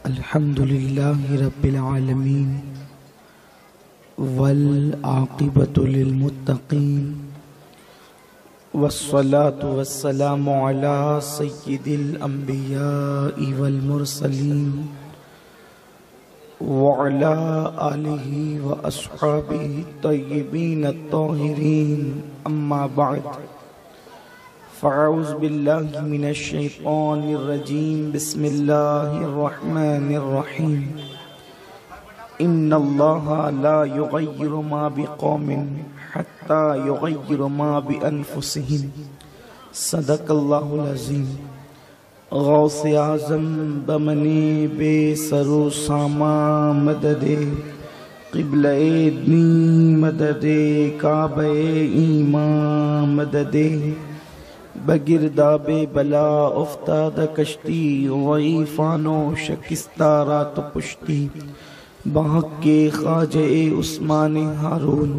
الحمد لله رب العالمين والعاقبة للمتقين والصلاة والسلام على سيد الأنبياء والمرسلين وعلى آله وأصحابه الطيبين الطاهرين أما بعد فأعوذ بالله من الشيطان الرجيم بسم الله الرحمن الرحيم إن الله لا يغير ما بقوم حتى يغير ما بأنفسهم صدق الله العظيم غوث اعظم بمنی بے سرو ساما مدد قبلہ دین مدد کعبہ ایمان مدد بگرداب بلا افتاد کشتی ضعیفانو شکستہ رات پشتی بحق کے خواجہ عثمان ہارون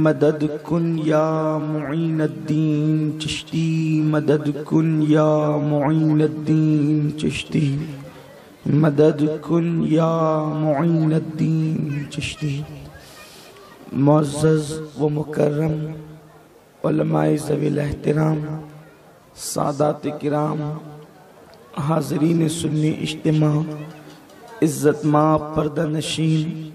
مدد کن یا معین الدین چشتی مدد کن یا معین الدین چشتی مدد کن یا معین الدین چشتی معزز و مکرم علماء ذوی الاحترام سادات کرام حاضرین سنی اجتماع عزت ماں پردہ نشین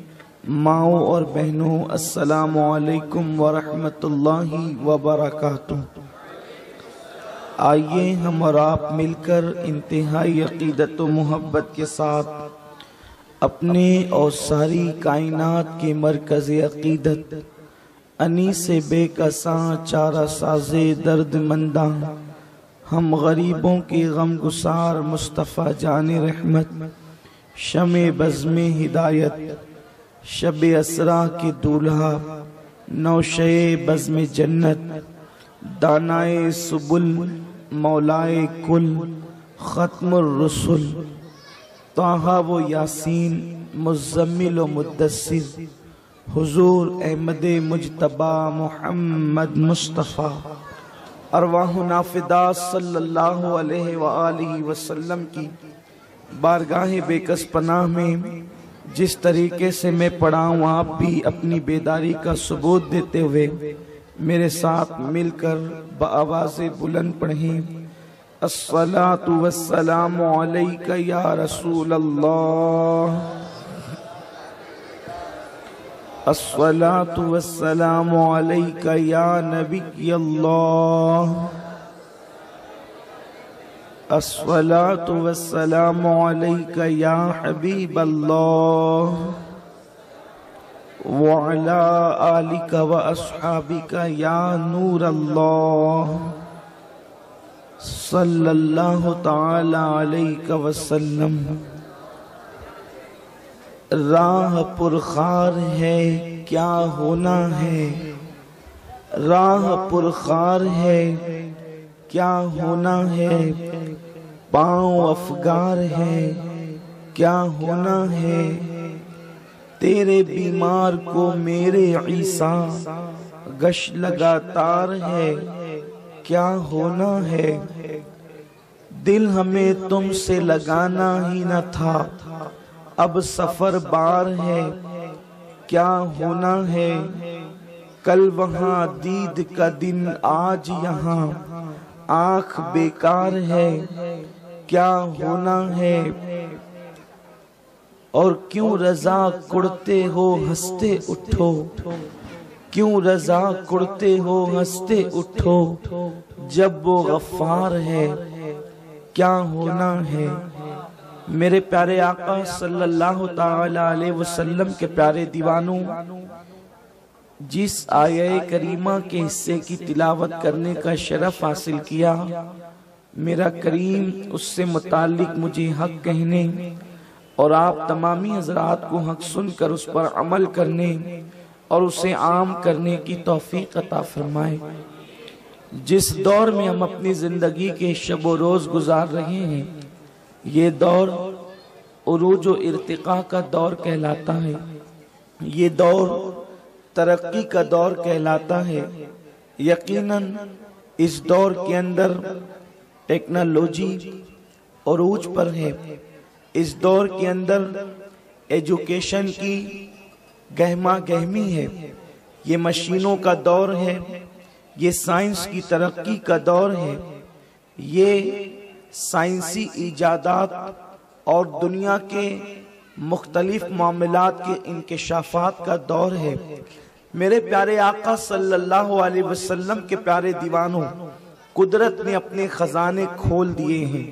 ماؤں اور بہنوں السلام علیکم ورحمت اللہ وبرکاتہ۔ آئیے ہم اور آپ مل کر انتہائی عقیدت و محبت کے ساتھ اپنے اور ساری کائنات کے مرکز عقیدت انیس بے کساں چارہ ساز درد منداں ہم غریبوں کے غم گسار مصطفیٰ جان رحمت شمع بزم ہدایت شب اسرا کے دولہا نوشے بزم جنت دانائے سبل مولائے کل ختم الرسل طٰہٰ و یاسین مزمل و مدثر حضور احمد مجتبی محمد مصطفیٰ ارواحنا فدا صلی اللہ علیہ وآلہ وسلم کی بارگاہ بے کس پناہ میں جس طریقے سے میں پڑھا ہوں آپ بھی اپنی بیداری کا ثبوت دیتے ہوئے میرے ساتھ مل کر بآواز بلند پڑھیں الصلاة والسلام علیک یا رسول اللہ الصلاة والسلام علیک یا نبی اللہ الصلاة والسلام علیک یا حبیب اللہ وعلا آلک و اصحابک یا نور اللہ صلی اللہ تعالی علیہ وسلم۔ راہ پرخار ہے کیا ہونا ہے، راہ پرخار ہے کیا ہونا ہے، پاؤں افگار ہے کیا ہونا ہے، تیرے بیمار کو میرے عیسیٰ گش لگاتار ہے کیا ہونا ہے، دل ہمیں تم سے لگانا ہی نہ تھا اب سفر بار ہے کیا ہونا ہے، کل وہاں دید کا دن آج یہاں آنکھ بیکار ہے کیا ہونا ہے، اور کیوں رضا کڑتے ہو ہنستے اٹھو، کیوں رضا کڑتے ہو ہنستے اٹھو، جب وہ غفار ہے کیا ہونا ہے۔ میرے پیارے آقا صلی اللہ تعالی علیہ وسلم کے پیارے دیوانوں، جس آیہ کریمہ کے حصے کی تلاوت کرنے کا شرف حاصل کیا، میرا کریم اس سے متعلق مجھے حق کہنے اور آپ تمامی حضرات کو حق سن کر اس پر عمل کرنے اور اسے عام کرنے کی توفیق عطا فرمائے۔ جس دور میں ہم اپنی زندگی کے شب و روز گزار رہے ہیں، یہ دور عروج و ارتقاء کا دور کہلاتا ہے، یہ دور ترقی کا دور کہلاتا ہے۔ یقیناً اس دور کے اندر ٹیکنالوجی عروج پر ہے، اس دور کے اندر ایجوکیشن کی گہما گہمی ہے، یہ مشینوں کا دور ہے، یہ سائنس کی ترقی کا دور ہے، یہ سائنسی ایجادات اور دنیا کے مختلف معاملات کے انکشافات کا دور ہے۔ میرے پیارے آقا صلی اللہ علیہ وسلم کے پیارے دیوانوں، قدرت نے اپنے خزانے کھول دیے ہیں۔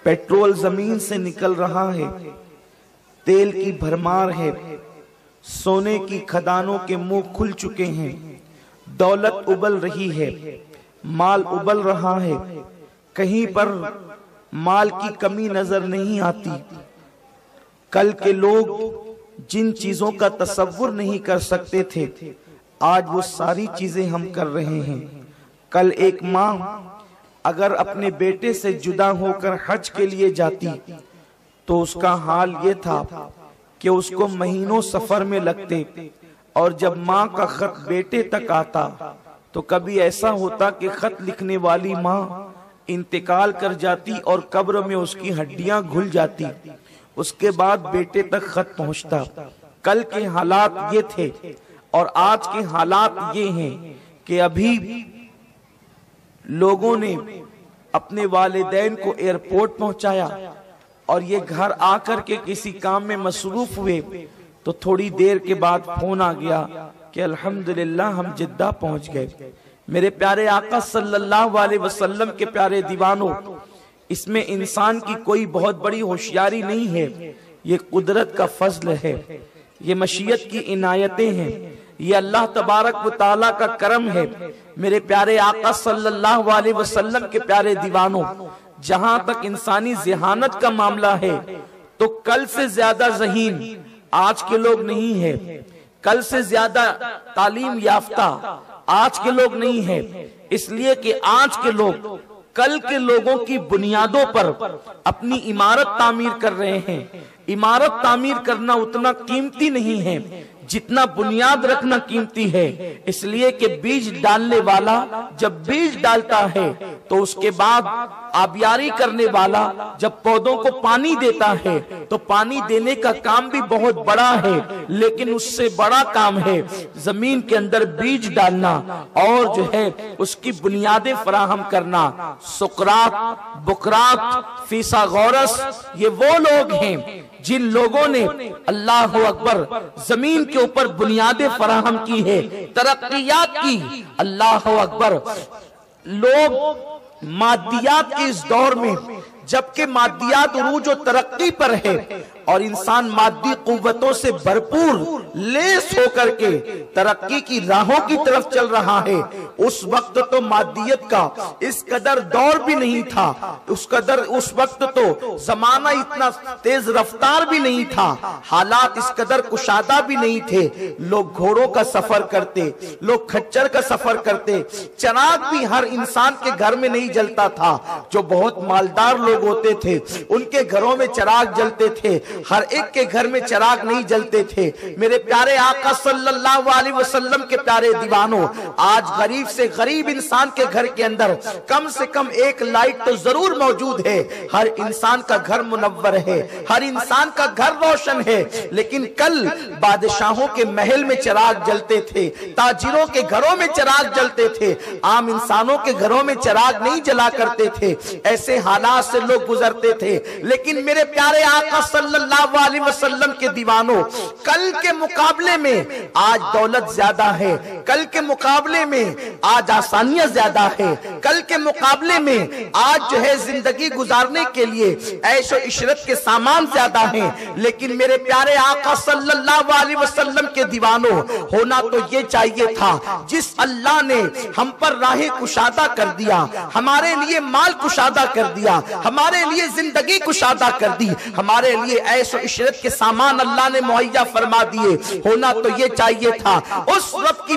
پیٹرول زمین سے نکل رہا ہے، تیل کی بھرمار ہے، سونے کی کھدانوں کے منہ کھل چکے ہیں، دولت ابل رہی ہے، مال ابل رہا ہے، کہیں پر مال کی کمی نظر نہیں آتی۔ کل کے لوگ جن چیزوں کا تصور نہیں کر سکتے تھے، آج وہ ساری چیزیں ہم کر رہے ہیں۔ کل ایک ماں اگر اپنے بیٹے سے جدا ہو کر حج کے لیے جاتی تو اس کا حال یہ تھا کہ اس کو مہینوں سفر میں لگتے، اور جب ماں کا خط بیٹے تک آتا تو کبھی ایسا ہوتا کہ خط لکھنے والی ماں انتقال کر جاتی اور قبر میں اس کی ہڈیاں گھل جاتی، اس کے بعد بیٹے تک خط پہنچتا۔ کل کے حالات یہ تھے، اور آج کے حالات یہ ہیں کہ ابھی لوگوں نے اپنے والدین کو ایئرپورٹ پہنچایا اور یہ گھر آ کر کے کسی کام میں مصروف ہوئے تو تھوڑی دیر کے بعد فون آ گیا کہ الحمدللہ ہم جدہ پہنچ گئے۔ میرے پیارے آقا صلی اللہ علیہ وسلم کے پیارے دیوانوں، اس میں انسان کی کوئی بہت بڑی ہوشیاری نہیں ہے، یہ قدرت کا فضل ہے، یہ مشیت کی عنایتیں ہیں، یہ اللہ تبارک و تعالیٰ کا کرم ہے۔ میرے پیارے آقا صلی اللہ علیہ وسلم کے پیارے دیوانوں، جہاں تک انسانی ذہانت کا معاملہ ہے تو کل سے زیادہ ذہین آج کے لوگ نہیں ہیں، کل سے زیادہ تعلیم یافتہ آج کے لوگ نہیں ہیں، اس لیے کہ آج کے لوگ کل کے لوگوں کی بنیادوں پر اپنی عمارت تعمیر کر رہے ہیں۔ عمارت تعمیر کرنا اتنا قیمتی نہیں ہے جتنا بنیاد رکھنا قیمتی ہے، اس لیے کہ بیج ڈالنے والا جب بیج ڈالتا ہے تو اس کے بعد آبیاری کرنے والا جب پودوں کو پانی دیتا ہے تو پانی دینے کا کام بھی بہت بڑا ہے، لیکن اس سے بڑا کام ہے زمین کے اندر بیج ڈالنا اور جو ہے اس کی بنیادیں فراہم کرنا۔ سقراط، بقراط، فیثاغورس، یہ وہ لوگ ہیں جن لوگوں نے اللہ اکبر زمین کے اوپر بنیادیں فراہم کی ہے، ترقیات کی۔ اللہ اکبر، لوگ مادیات کے اس دور میں جبکہ مادیات عروج و ترقی پر ہے اور انسان مادی قوتوں سے بھرپور لیس ہو کر کے ترقی کی راہوں کی طرف چل رہا ہے، اس وقت تو مادیت کا اس قدر دور بھی نہیں تھا، اس وقت تو زمانہ اتنا تیز رفتار بھی نہیں تھا، حالات اس قدر کشادہ بھی نہیں تھے۔ لوگ گھوڑوں کا سفر کرتے، لوگ کھچر کا سفر کرتے، چراغ بھی ہر انسان کے گھر میں نہیں جلتا تھا۔ جو بہت مالدار لوگ ہوتے تھے ان کے گھروں میں چراغ جلتے تھے، ہر ایک کے گھر میں چراغ نہیں جلتے تھے۔ میرے پیارے آقا صلی اللہ علیہ وسلم کے پیارے دیوانوں، آج غریب سے غریب انسان کے گھر کے اندر کم سے کم ایک لائٹ تو ضرور موجود ہے، ہر انسان کا گھر منور ہے، ہر انسان کا گھر روشن ہے۔ لیکن کل بادشاہوں کے محل میں چراغ جلتے تھے، تاجروں کے گھروں میں چراغ جلتے تھے، عام انسانوں کے گھروں میں چراغ نہیں جلا کرتے تھے، ایسے حالات سے لوگ گزرتے تھے۔ لیکن میرے پیارے آقا صلی اللہ علیہ وسلم کے دیوانوں، کل کے مقابلے میں آج دولت زیادہ ہے، کل کے مقابلے میں آج آسانیاں زیادہ ہے، کل کے مقابلے میں آج جو ہے زندگی گزارنے کے لیے عیش و عشرت کے سامان زیادہ ہیں۔ لیکن میرے پیارے آقا صلی اللہ علیہ وسلم کے دیوانوں، ہونا تو یہ چاہیے تھا جس اللہ نے ہم پر راہ کشادہ کر دیا، ہمارے لیے مال کشادہ کر دیا، ہمارے لیے زندگی کشادہ کر دی، ہمارے لیے عیش و عشرت کے سامان اللہ نے مہیا فرما دیے، ہونا تو یہ چاہیے تھا اس رب کی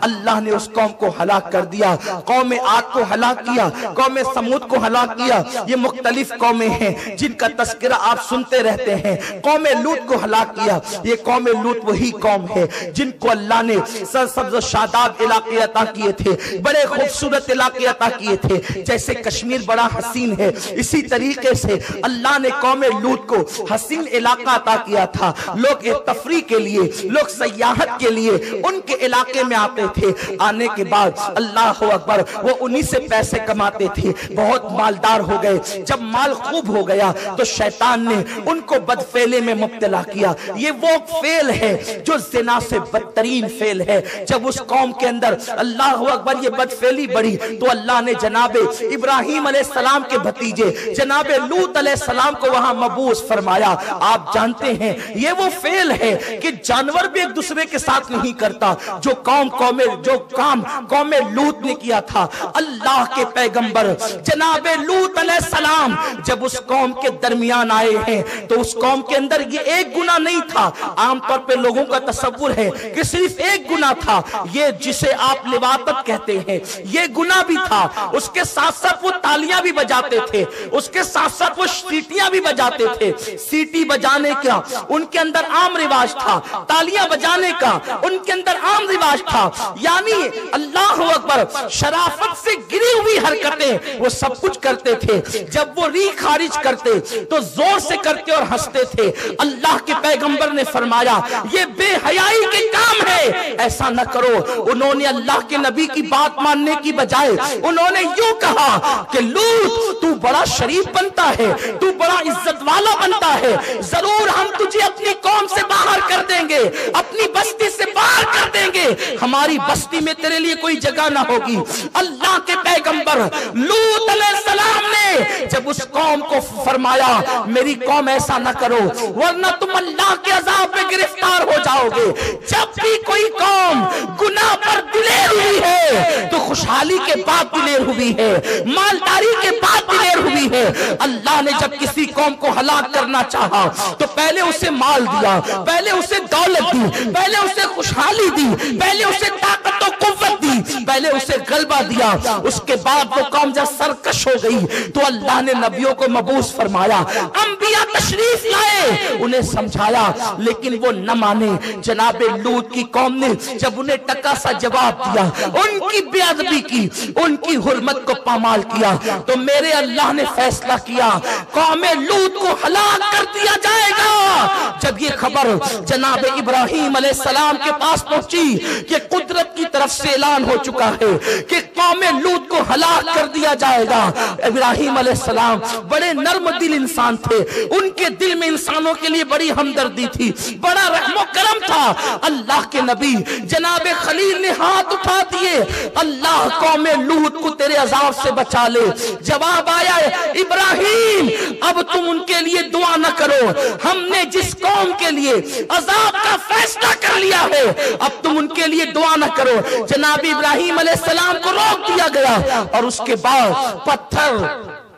اللہ نے اس قوم کو ہلاک کر دیا۔ قوم عاد کو ہلاک کیا، قوم سمود کو ہلاک کیا۔ یہ مختلف قومیں ہیں جن کا تذکرہ آپ سنتے رہتے ہیں۔ قوم لوط کو ہلاک کیا، یہ قوم لوط وہی قوم ہے جن کو اللہ نے سرسبز و شاداب علاقے عطا کیے تھے، بڑے خوبصورت علاقے عطا کیے تھے۔ جیسے کشمیر بڑا حسین ہے، اسی طریقے سے اللہ نے قوم لوط کو حسین علاقہ عطا کیا تھا۔ لوگ تفریح کے لیے، لوگ سیاحت کے لیے ان کے علاقے میں آتے تھے۔ آنے کے بعد اللہ اکبر وہ انہی سے پیسے کماتے تھے، بہت مالدار ہو گئے۔ جب مال خوب ہو گیا تو شیطان نے ان کو بدفعلی میں مبتلا کیا۔ یہ وہ فعل ہے جو زنا سے بدترین فعل ہے۔ جب اس قوم کے اندر اللہ اکبر یہ بدفعلی بڑھی تو اللہ نے جناب ابراہیم علیہ السلام کے بھتیجے جناب لوط علیہ السلام کو وہاں مبعوث فرمایا۔ آپ جانتے ہیں یہ وہ فعل ہے کہ جانور بھی ایک دوسرے کے ساتھ نہیں کرتا، جو کام قوم لوط نے کیا تھا۔ اللہ کے پیغمبر جناب لوط علیہ السلام جب اس قوم کے درمیان آئے ہیں تو اس قوم کے اندر یہ ایک گناہ نہیں تھا۔ عام طور پہ لوگوں کا تصور ہے کہ صرف ایک گناہ تھا، یہ جسے آپ لواطت کہتے ہیں، یہ گناہ بھی تھا۔ اس کے ساتھ ساتھ وہ تالیاں بھی بجاتے تھے، اس کے ساتھ ساتھ وہ سیٹیاں بھی بجاتے تھے۔ سیٹی بجانے کا ان کے اندر عام رواج تھا، تالیاں بجانے کا ان کے اندر عام رواج تھا۔ یعنی اللہ اکبر شرافت سے گری ہوئی حرکتیں وہ سب کچھ کرتے تھے۔ جب وہ ری خارج کرتے تو زور سے کرتے اور ہنستے تھے۔ اللہ کے پیغمبر نے فرمایا یہ بے حیائی کے کام ہے، ایسا نہ کرو۔ انہوں نے اللہ کے نبی کی بات ماننے کی بجائے انہوں نے یوں کہا کہ لوط تو بڑا شریف بنتا ہے، تو بڑا عزت والا بنتا ہے، ضرور ہم تجھے اپنی قوم سے باہر کر دیں گے، اپنی بستی سے باہر کر دیں گے، ہماری بستی میں تیرے لیے کوئی جگہ نہ ہوگی۔ اللہ کے پیغمبر لوط علیہ السلام نے جب اس قوم کو فرمایا میری قوم ایسا نہ کرو ورنہ تم اللہ کے عذاب میں گرفتار ہو جاؤ گے۔ جب بھی کوئی قوم گناہ پر دلیر ہوئی ہے تو خوشحالی کے بعد دلیر ہوئی ہے، مالداری کے بعد دلیر ہوئی ہے۔ اللہ نے جب کسی قوم کو ہلاک کرنا چاہا تو پہلے اسے مال دیا، پہلے اسے دولت دی، پہلے اسے خوشحالی دی، پہلے اسے طاقت و قوت دی، پہلے اسے غلبہ دیا۔ اس کے بعد وہ قوم جب سرکش ہو گئی تو اللہ نے نبیوں کو مبعوث فرمایا، انبیاء تشریف لائے، انہیں سمجھایا، لیکن وہ نہ مانے۔ جناب لوط کی قوم نے جب انہیں ٹکا سا جواب دیا، ان کی بے ادبی کی، ان کی حرمت کو پامال کیا، تو میرے اللہ نے فیصلہ کیا قوم لوط کو ہلاک کر دیا جائے گا۔ جب یہ خبر جناب ابراہیم علیہ السلام کے پاس پہنچی کہ قدرت کی طرف سے اعلان ہو چکا ہے کہ قوم لوط کو ہلاک کر دیا جائے گا، ابراہیم علیہ السلام بڑے نرم دل انسان تھے، ان کے دل میں انسانوں کے لیے بڑی ہمدردی تھی، بڑا رحم و کرم تھا۔ اللہ کے نبی جناب خلیل نے ہاتھ اٹھا دیے، اللہ قوم لوط کو تیرے عذاب سے بچا لے۔ جواب آیا ابراہیم اب تم ان کے لیے دعا نہ کرو، ہم نے جس قوم کے لیے عذاب کا فیصلہ کر لیا ہے اب تم ان کے لیے دعا نہ کرو۔ جناب ابراہیم علیہ السلام کو روک دیا گیا اور اس کے بعد پتھر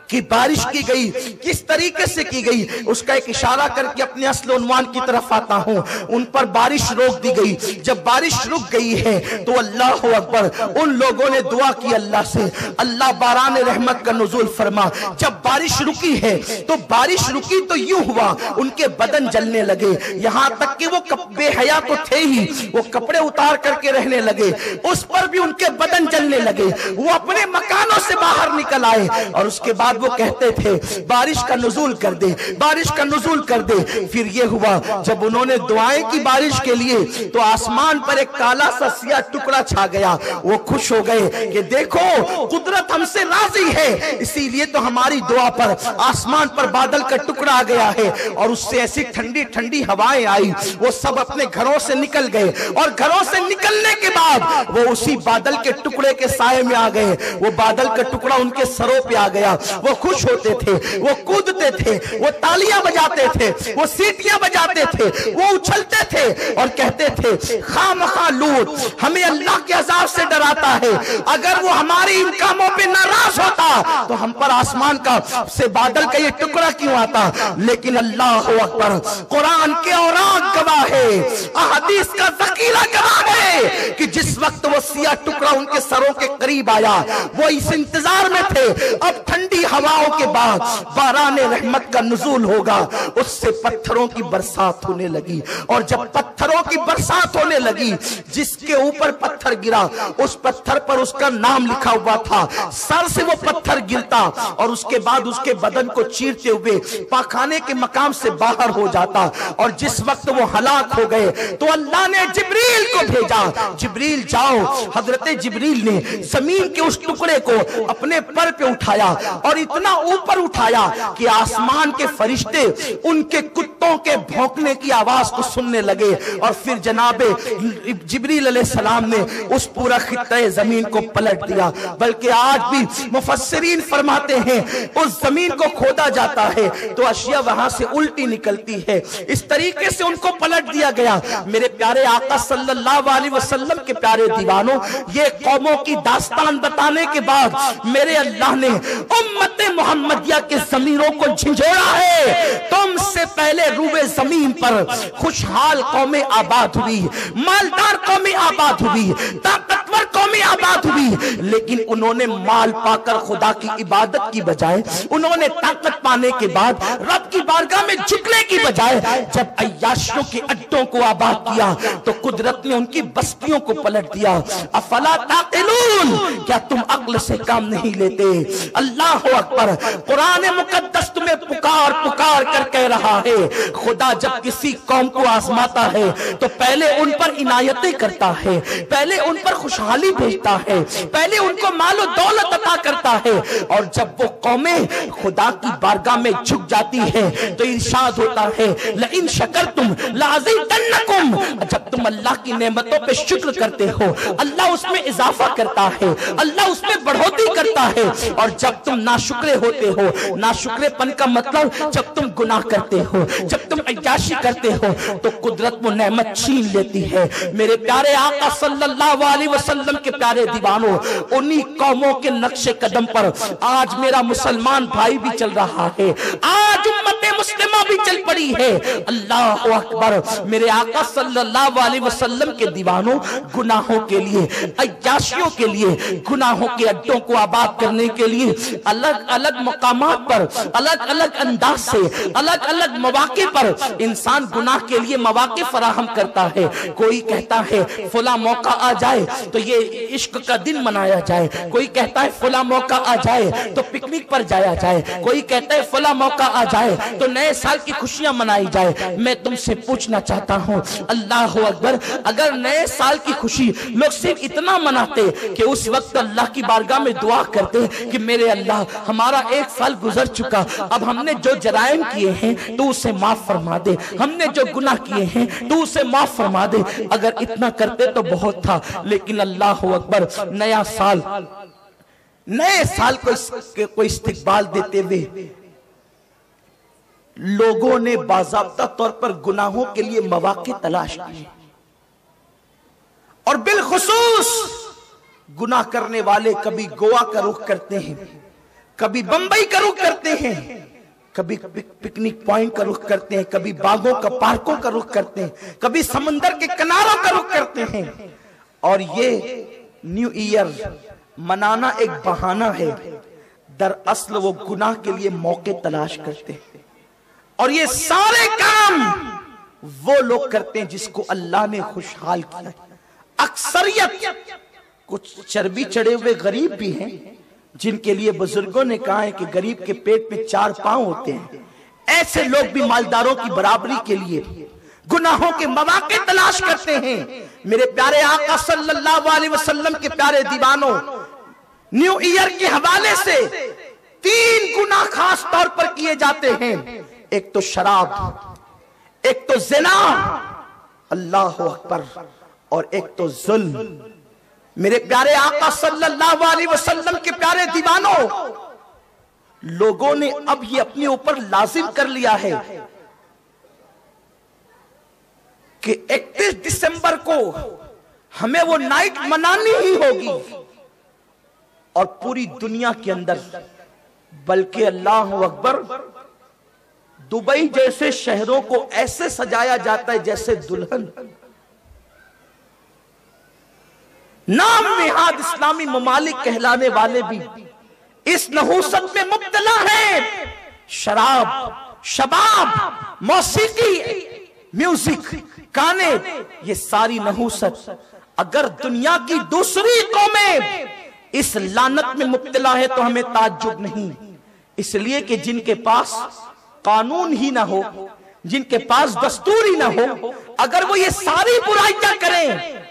کی بارش کی گئی۔ کس طریقے سے کی گئی اس کا ایک اشارہ کر کے اپنے اصل عنوان کی طرف آتا ہوں۔ ان پر بارش روک دی گئی۔ جب بارش رک گئی ہے تو اللہ اکبر ان لوگوں نے دعا کی اللہ سے، اللہ باران رحمت کا نزول فرما۔ جب بارش رکی ہے تو بارش رکی تو یوں ہوا ان کے بدن جلنے لگے، یہاں تک کہ وہ بے حیا تو تھے ہی، وہ کپڑے اتار کر کے رہنے لگے، اس پر بھی ان کے بدن جلنے لگے۔ وہ اپنے مکانوں سے باہر نکل آئے اور اس کے بعد وہ کہتے تھے بارش کا نزول کر دے، بارش کا نزول کر دے۔ پھر یہ ہوا جب انہوں نے دعائیں کی بارش کے لیے تو آسمان پر ایک کالا سا سیاہ ٹکڑا چھا گیا۔ وہ خوش ہو گئے کہ دیکھو قدرت ہم سے راضی ہے، اسی لیے تو ہماری دعا پر آسمان پر بادل کا ٹکڑا آ گیا ہے اور اس سے ایسی ٹھنڈی ٹھنڈی ہوائیں آئی۔ وہ سب اپنے گھروں سے نکل گئے اور گھروں سے نکلنے کے بعد وہ اسی بادل کے ٹکڑے کے سائے میں آ گئے۔ وہ بادل کا ٹکڑا ان کے سروں پہ آ گیا وہ خوش ہوتے تھے، وہ کودتے تھے، وہ تالیاں بجاتے تھے، وہ سیٹیاں بجاتے تھے، وہ اچھلتے تھے اور کہتے تھے خامخواہ لوط ہمیں اللہ کے عذاب سے ڈراتا ہے، اگر وہ ہماری ان کاموں پہ ناراض ہوتا تو ہم پر آسمان کا سے بادل کا یہ ٹکڑا کیوں آتا؟ لیکن اللہ اکبر، قرآن کے اوراق گواہ ہے، احادیث کا ذخیرہ گواہ ہے کہ جس وقت وہ سیاہ ٹکڑا ان کے سروں کے قریب آیا وہ اس انتظار میں تھے اب ٹھنڈی ہواؤں کے بعد باران رحمت کا نزول ہوگا، اس سے پتھروں کی برسات ہونے لگی، اور جب پتھروں کی برسات ہونے لگی جس کے اوپر پتھر گرا اس پتھر پر اس کا نام لکھا ہوا تھا، سر سے وہ پتھر گرتا اور اس کے بعد اس کے بدن کو چیرتے ہوئے پاخانے کے مقام سے باہر ہو جاتا، اور جس وقت وہ ہلاک ہو گئے تو اللہ نے جبریل کو بھیجا، جبریل جاؤ۔ حضرت جبریل نے زمین کے اس ٹکڑے کو اپنے پر پہ اٹھایا اور اتنا اوپر اٹھایا کہ آسمان کے فرشتے ان کے کتوں کے بھونکنے کی آواز کو سننے لگے، اور پھر جناب جبریل علیہ السلام نے اس پورا خطہ زمین کو پلٹ دیا۔ بلکہ آج بھی مفسرین فرماتے ہیں اس زمین کو کھودا جاتا ہے تو اشیاء وہاں سے الٹی نکلتی ہے، اس طریقے سے ان کو پلٹ دیا گیا۔ میرے پیارے آقا صلی اللہ علیہ وسلم کے پیارے دیوانوں، یہ قوموں کی داستان بتانے کے بعد میرے اللہ نے امت محمدیہ کے ضمیروں کو جھنجھوڑا ہے۔ تم سے پہلے روئے زمین پر خوشحال قومیں آباد ہوئی، مالدار قومیں آباد ہوئی، طاقتور قومیں آباد ہوئی، لیکن انہوں نے مال پا کر خدا کی عبادت کی بجائے، انہوں نے طاقت پانے کے بعد رب کی بارگاہ میں جھکنے کی بجائے جب عیاشیوں کے اڈوں کو آباد کیا تو قدرت نے ان کی بستیوں کو پلٹ دیا۔ افلا تعقلون، کیا تم عقل سے کام نہیں لیتے؟ اللہ اکبر، قرآن مقدس تمہیں پکار پکار کر کہہ رہا ہے خدا جب کسی قوم کو آزماتا ہے تو پہلے ان پر عنایتیں کرتا ہے، پہلے ان پر خوشحالی بھیجتا ہے، پہلے ان کو مال و دولت عطا کرتا ہے، اور جب وہ قومیں خدا کی بارگاہ میں جھک جاتی ہیں تو ارشاد ہوتا ہے لئن شکرتم لازیدنکم، جب تم اللہ کی نعمتوں پہ شکر کرتے ہو اللہ اس میں اضافہ کرتا ہے، اللہ اس میں بڑھوتری کرتا ہے، اور جب تم ناشکرے ہوتے ہو، ناشکرے پن کا مطلب جب تم گناہ کرتے ہو، جب تم عیاشی کرتے ہو تو قدرت وہ نعمت چھین لیتی ہے۔ میرے پیارے آقا صلی اللہ علیہ وسلم کے پیارے دیوانوں، انہی قوموں کے نقش قدم پر آج میرا مسلمان بھائی بھی چل رہا ہے، آج امت مسلمہ بھی چل پڑی ہے۔ اللہ اکبر، میرے آقا صلی اللہ علیہ وسلم کے دیوانوں، گناہوں کے لیے، عیاشیوں کے لیے، گناہوں کے اڈوں کو آباد کرنے کے لیے الگ الگ مقامات پر، الگ الگ انداز سے، الگ الگ مواقع پر انسان گناہ کے لیے مواقع فراہم کرتا ہے۔ کوئی کہتا ہے فلاں موقع آ جائے تو یہ عشق کا دن منایا جائے، کوئی کہتا ہے فلاں موقع آ جائے تو پکنک پر جایا جائے، کوئی کہتا ہے فلاں موقع آ جائے تو نئے سال کی خوشیاں منائی جائے۔ میں تم سے پوچھنا چاہتا ہوں، اللہ اکبر، اگر نئے سال کی خوشی لوگ صرف اتنا مناتے کہ اس وقت اللہ کی بارگاہ میں دعا کرتے کہ میرے اللہ ہمارا ایک سال گزر چکا، اب ہم نے جو جرائم کیے ہیں تو اسے معاف فرما دے، ہم نے جو گناہ کیے ہیں تو اسے معاف فرما دے، اگر اتنا کرتے تو بہت تھا۔ لیکن اللہ اکبر، نیا سال، نئے سال کو استقبال دیتے ہوئے لوگوں نے باضابطہ طور پر گناہوں کے لیے مواقع تلاش کیے، اور بالخصوص گناہ کرنے والے کبھی گوا کا رخ کرتے ہیں، کبھی بمبئی کا رخ کرتے ہیں، کبھی پکنک پوائنٹ کا رخ کرتے ہیں، کبھی باغوں کا پارکوں کا رخ کرتے ہیں، کبھی سمندر کے کناروں کا رخ کرتے ہیں، اور یہ نیو ایئر منانا ایک بہانہ ہے، دراصل وہ گناہ کے لیے موقع تلاش کرتے ہیں، اور یہ سارے کام وہ لوگ کرتے ہیں جس کو اللہ نے خوشحال کیا ہے۔ اکثریت کچھ چربی چڑھے ہوئے غریب بھی ہیں جن کے لیے بزرگوں نے کہا ہے کہ غریب کے پیٹ میں 4 پاؤں ہوتے ہیں، ایسے لوگ بھی مالداروں کی برابری کے لیے گناہوں کے مواقع تلاش کرتے ہیں۔ میرے پیارے آقا صلی اللہ علیہ وسلم کے پیارے دیوانوں، نیو ایئر کے حوالے سے 3 گناہ خاص طور پر کیے جاتے ہیں، ایک تو شراب، ایک تو زنا، اللہ اکبر، اور ایک تو ظلم۔ میرے پیارے آقا صلی اللہ علیہ وسلم کے پیارے دیوانوں، لوگوں نے اب یہ اپنے اوپر لازم کر لیا ہے کہ 31 دسمبر کو ہمیں وہ نائٹ منانی ہی ہوگی، اور پوری دنیا کے اندر، بلکہ اللہ اکبر، دبئی جیسے شہروں کو ایسے سجایا جاتا ہے جیسے دلہن۔ نام نہاد اسلامی ممالک کہلانے والے بھی اس نحوست میں مبتلا ہیں۔ شراب، شباب، موسیقی، میوزک، گانے، یہ ساری نحوست۔ اگر دنیا کی دوسری قومیں اس لعنت میں مبتلا ہے تو ہمیں تعجب نہیں، اس لیے کہ جن کے پاس قانون ہی نہ ہو، جن کے پاس دستور ہی نہ ہو، اگر وہ یہ ساری برائیاں کریں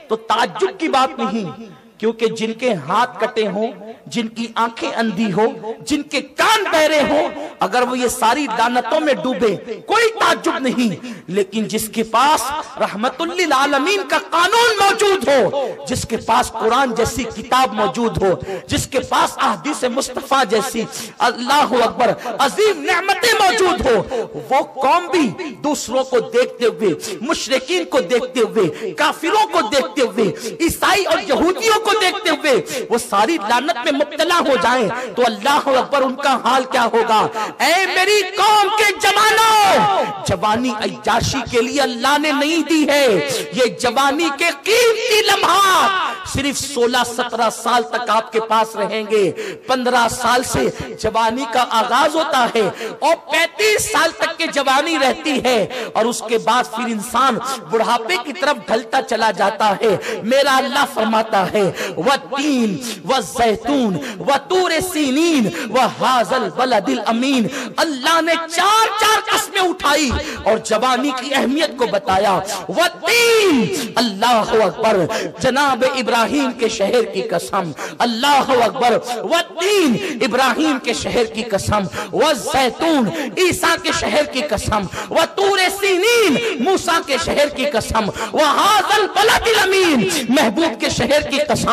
تو تعجب کی بات نہیں، کیونکہ جن کے ہاتھ کٹے ہوں، جن کی آنکھیں اندھی ہو، جن کے کان بہرے ہوں، اگر وہ یہ ساری لعنتوں میں ڈوبے کوئی تعجب نہیں۔ لیکن جس کے پاس رحمت للعالمین کا قانون موجود ہو، جس کے پاس قرآن جیسی کتاب موجود ہو، جس کے پاس احادیث مصطفیٰ جیسی اللہ اکبر عظیم نعمتیں موجود ہو، وہ قوم بھی دوسروں کو دیکھتے ہوئے، مشرکین کو دیکھتے ہوئے، کافروں کو دیکھتے ہوئے، عیسائی اور یہودیوں کو دیکھتے ہوئے وہ ساری لعنت میں مبتلا ہو جائیں تو اللہ اکبر ان کا حال کیا ہوگا۔ اے میری قوم کے جوانوں، جوانی عیاشی کے لیے اللہ نے نہیں دی ہے، یہ جوانی کے قیمتی لمحات صرف 16-17 سال تک آپ کے پاس رہیں گے۔ 15 سال سے جوانی کا آغاز ہوتا ہے اور 35 سال تک کی جوانی رہتی ہے، اور اس کے بعد پھر انسان بڑھاپے کی طرف ڈھلتا چلا جاتا ہے۔ میرا اللہ فرماتا ہے والتین والزیتون وطور سینین وہذا البلد الامین۔ اللہ نے 4 قسمیں اٹھائی اور جوانی کی اہمیت کو بتایا۔ والتین، اللہ اکبر، جناب ابراہیم کے شہر کی قسم، اللہ اکبر، والتین، ابراہیم کے شہر کی قسم، والزیتون، عیسیٰ کے شہر کی قسم، وطور سینین، موسیٰ کے شہر کی قسم، وہذا البلد الامین، محبوب کے شہر کی قسم۔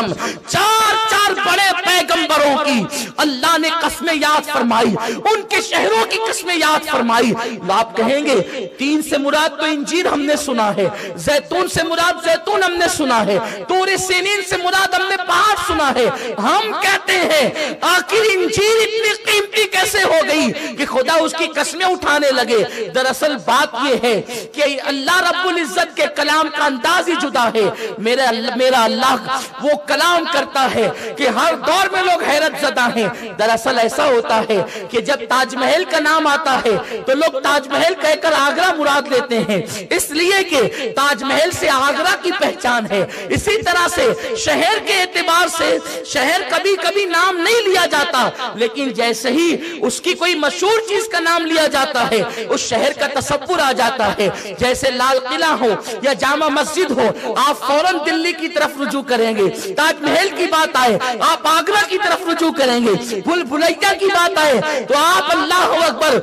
4 بڑے پیغمبروں کی اللہ نے قسمیں یاد فرمائی، ان کے شہروں کی قسمیں یاد فرمائی۔ آپ کہیں گے 3 سے مراد تو انجیل ہم نے سنا ہے، زیتون سے مراد زیتون ہم نے سنا ہے، طور سینین سے مراد ہم نے پہاڑ سنا ہے۔ ہم کہتے ہیں آخر انجیل اتنی قیمتی کیسے ہو گئی کہ خدا اس کی قسمیں اٹھانے لگے؟ دراصل بات یہ ہے کہ اللہ رب العزت کے کلام کا انداز ہی جدا ہے۔ میرا اللہ وہ کلام کرتا ہے کہ ہر دور میں لوگ حیرت زدہ ہیں۔ دراصل ایسا ہوتا ہے کہ جب تاج محل کا نام آتا ہے تو لوگ تاج محل کہہ کر آگرہ مراد لیتے ہیں، اس لیے کہ تاج محل سے آگرہ کی پہچان ہے۔ اسی طرح سے شہر کے اعتبار سے شہر کبھی کبھی نام نہیں لیا جاتا، لیکن جیسے ہی اس کی کوئی مشہور چیز کا نام لیا جاتا ہے اس شہر کا تصور آ جاتا ہے۔ جیسے لال قلعہ ہو یا جامع مسجد ہو، آپ فوراً دلی کی طرف رجوع کریں گے۔ تاج محل کی بات آئے آپ آگرہ کی طرف رجوع کریں گے۔ بھول بھلیاں کی بات آئے تو آپ اللہ اکبر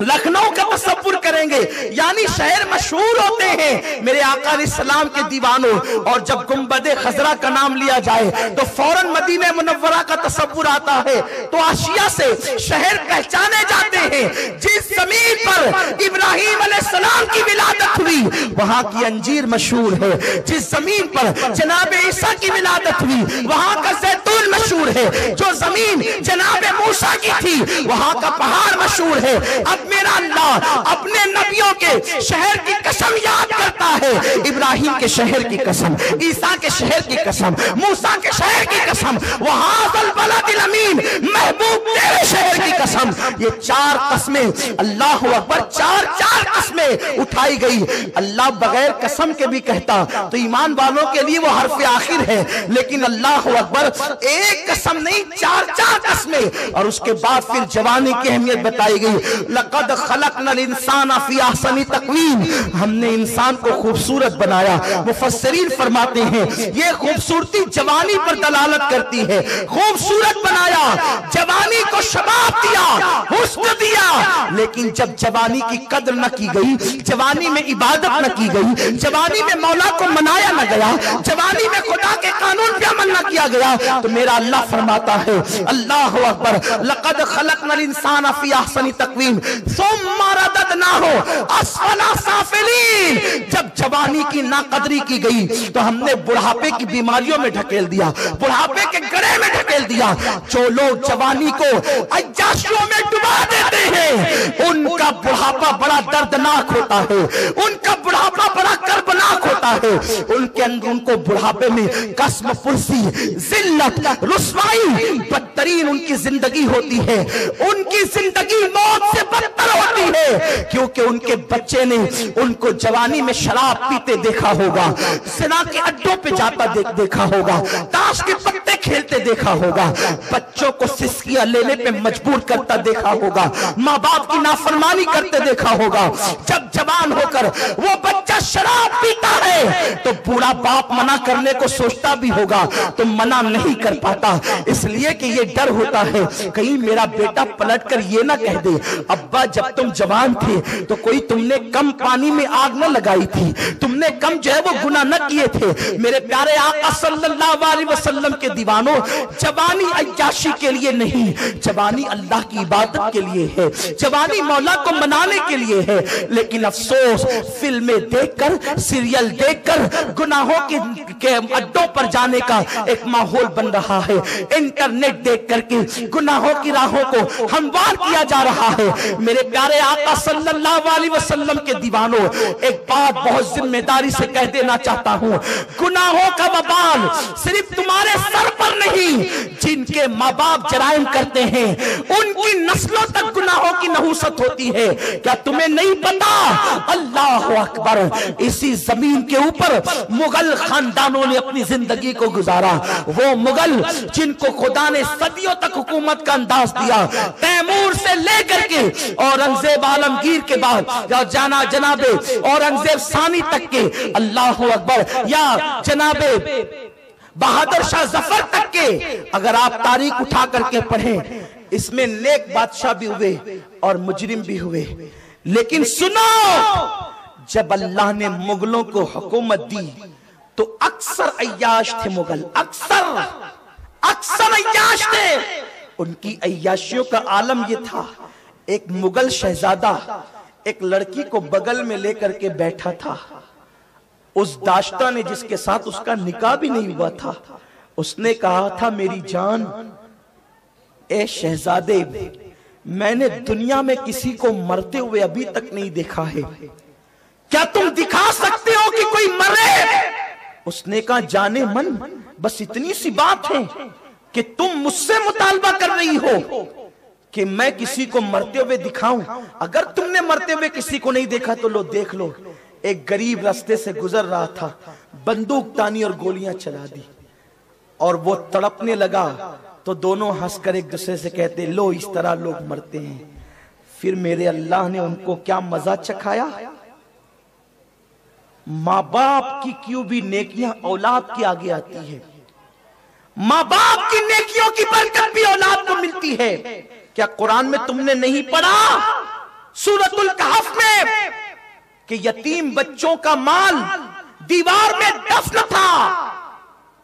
لکھنؤ کا تصور کریں گے۔ یعنی شہر مشہور ہوتے ہیں میرے آقا علیہ السلام کے دیوانوں، اور جب گنبد خضرا کا نام لیا جائے تو فوراً مدینہ منورہ کا تصور آتا ہے۔ تو آشیا سے شہر پہچانے جاتے ہیں۔ جس زمین پر ابراہیم علیہ السلام کی ولادت ہوئی وہاں کی انجیر مشہور ہے، جس زمین پر جناب عیسیٰ کی ولادت ہوئی وہاں کا زیتون مشہور ہے، جو زمین جناب موسیٰ کی تھی وہاں کا پہاڑ مشہور ہے۔ اب میرا اللہ اپنے نبیوں کے شہر کی قسم یاد کرتا ہے، ابراہیم کے شہر کی قسم، عیسیٰ کے شہر کی قسم، موسیٰ کے شہر کی قسم، وہذا البلد الامین، محبوب تیرے شہر کی قسم۔ یہ 4 قسمیں اللہ اکبر 4 قسمیں اٹھائی گئی۔ اللہ بغیر قسم کے بھی کہتا تو ایمان والوں کے لیے وہ حرف آخر ہے، لیکن اللہ اکبر ایک قسم نہیں 4 قسمیں، اور اس کے بعد پھر جوانی کی اہمیت بتائی گئی۔ لقد خلقنا الانسان فی احسن تقویم، ہم نے انسان کو خوبصورت بنایا۔ مفسرین فرماتے ہیں یہ خوبصورتی جوانی پر دلالت کرتی ہے۔ خوبصورت بنایا، جوانی کو شباب دیا، حسن دیا، لیکن جب جوانی کی قدر نہ کی گئی، جوانی میں عبادت نہ کی گئی، جوانی میں مولا کو منایا نہ گیا، جوانی میں خدا کے قانون پہ عمل نہ کیا گیا، تو میرا اللہ فرماتا ہے اللہ اکبر لقد خلقنا الانسان فی احسن تقویم ثم رددناہ اسفل سافلین۔ جب جوانی کی ناقدری کی گئی تو ہم نے بڑھاپے کی بیماریوں میں ڈھکیل دیا، بڑھاپے کے گڑھے میں ڈھکیل دیا۔ جو لوگ جوانی کو عیاشیوں میں ڈبا دیتے ہیں ان کا بڑھاپا بڑا دردناک ہوتا ہے، ان کا بڑھاپا بڑا کربناک ہوتا ہے۔ ان کے اندر ان کو بڑھاپے میں قسم پرسی، ذلت، رسوائی بدترین ان کی زندگی ہوتی ہے۔ ان کی زندگی موت سے بدتر ہوتی ہے، کیونکہ ان کے بچے نے ان کو جوانی میں شراب پیتے دیکھا ہوگا، زنا کے اڈوں پہ جاتا دیکھا ہوگا، تاش کے پتے کھیلتے دیکھا ہوگا، بچوں کو سسکیاں لینے پہ مجبور کرتا دیکھا ہوگا، ماں باپ کی نافرمانی کرتے دیکھا ہوگا۔ جب جوان ہو کر وہ بچہ شراب پیتا ہے تو بوڑھا باپ منع کرنے کو سوچتا بھی ہوگا تو منع نہیں کر پاتا، اس لیے کہ یہ ڈر ہوتا ہے کہیں میرا بیٹا پلٹ کر یہ نہ کہہ دے ابا جب تم جوان تھے تو کوئی تم نے کم پانی میں آگ نہ لگائی تھی، تم نے کم جو ہے وہ گناہ نہ کیے تھے۔ میرے پیارے آقا صلی اللہ علیہ وسلم کے دیوانوں، جوانی عیاشی کے لیے نہیں، جوانی اللہ کی عبادت کے لیے ہے، جوانی مولا کو منانے کے لیے ہے۔ لیکن افسوس فلمیں دیکھ کر، سیریل دیکھ کر گناہوں کے اڈوں پر جانے کا ایک ماحول بن رہا ہے، انٹرنیٹ دیکھ کر کے گناہوں کی راہوں کو ہموار کیا جا رہا ہے۔ میرے پیارے آقا صلی اللہ علیہ وسلم کے دیوانوں، ایک بات بہت ذمہ داری سے کہہ دینا چاہتا ہوں، گناہوں کا وبال صرف تمہارے سر پر نہیں، جن کے ماں باپ جرائم کرتے ہیں ان کی نسلوں تک گناہوں کی نحوست ہوتی ہے۔ کیا تمہیں نہیں پتا؟ اللہ اکبر، اسی زمین کے اوپر مغل خاندانوں نے اپنی زندگی کو گزارا، وہ مغل جن کو خدا نے صدیوں تک حکومت کا انداز دیا، تیمور سے لے کر کے اورنگزیب عالمگیر کے بعد یا جناب اورنگزیب ثانی تک کے، اللہ اکبر، یا جناب بہادر شاہ ظفر تک کے، اگر آپ تاریخ اٹھا کر کے پڑھیں اس میں نیک بادشاہ بھی ہوئے اور مجرم بھی ہوئے، لیکن سنو جب اللہ نے مغلوں کو حکومت دی تو اکثر عیاش تھے مغل، اکثر عیاش تھے۔ ان کی عیاشیوں کا عالم یہ تھا، ایک مغل شہزادہ ایک لڑکی کو بغل میں لے کر کے بیٹھا تھا، اس داشتہ نے جس کے ساتھ اس کا نکاح بھی نہیں ہوا تھا، اس نے کہا تھا میری جان اے شہزادے، میں نے دنیا میں کسی کو مرتے ہوئے ابھی تک نہیں دیکھا ہے، کیا تم دکھا سکتے ہو کہ کوئی مرے؟ اس نے کہا جانے من بس اتنی سی بات ہے کہ تم مجھ سے مطالبہ کر رہی ہو کہ میں کسی کو مرتے ہوئے دکھاؤں، اگر تم نے مرتے ہوئے کسی کو نہیں دیکھا تو لو دیکھ لو۔ ایک غریب راستے سے گزر رہا تھا، بندوق تانی اور گولیاں چلا دی، اور وہ تڑپنے لگا تو دونوں ہنس کر ایک دوسرے سے کہتے لو اس طرح لوگ مرتے ہیں۔ پھر میرے اللہ نے ان کو کیا مزہ چکھایا، ماں باپ کی کیوں بھی نیکیاں اولاد کی آگے آتی ہے، ماں باپ کی نیکیوں کی برکت بھی اولاد کو ملتی ہے۔ کیا قرآن میں تم نے نہیں پڑھا سورۃ الکہف میں کہ یتیم بچوں کا مال دیوار میں دفن تھا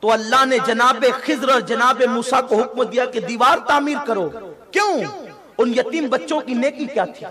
تو اللہ نے جناب خضر اور جناب موسیٰ کو حکم دیا کہ دیوار تعمیر کرو؟ کیوں؟ ان یتیم بچوں کی نیکی کیا تھی؟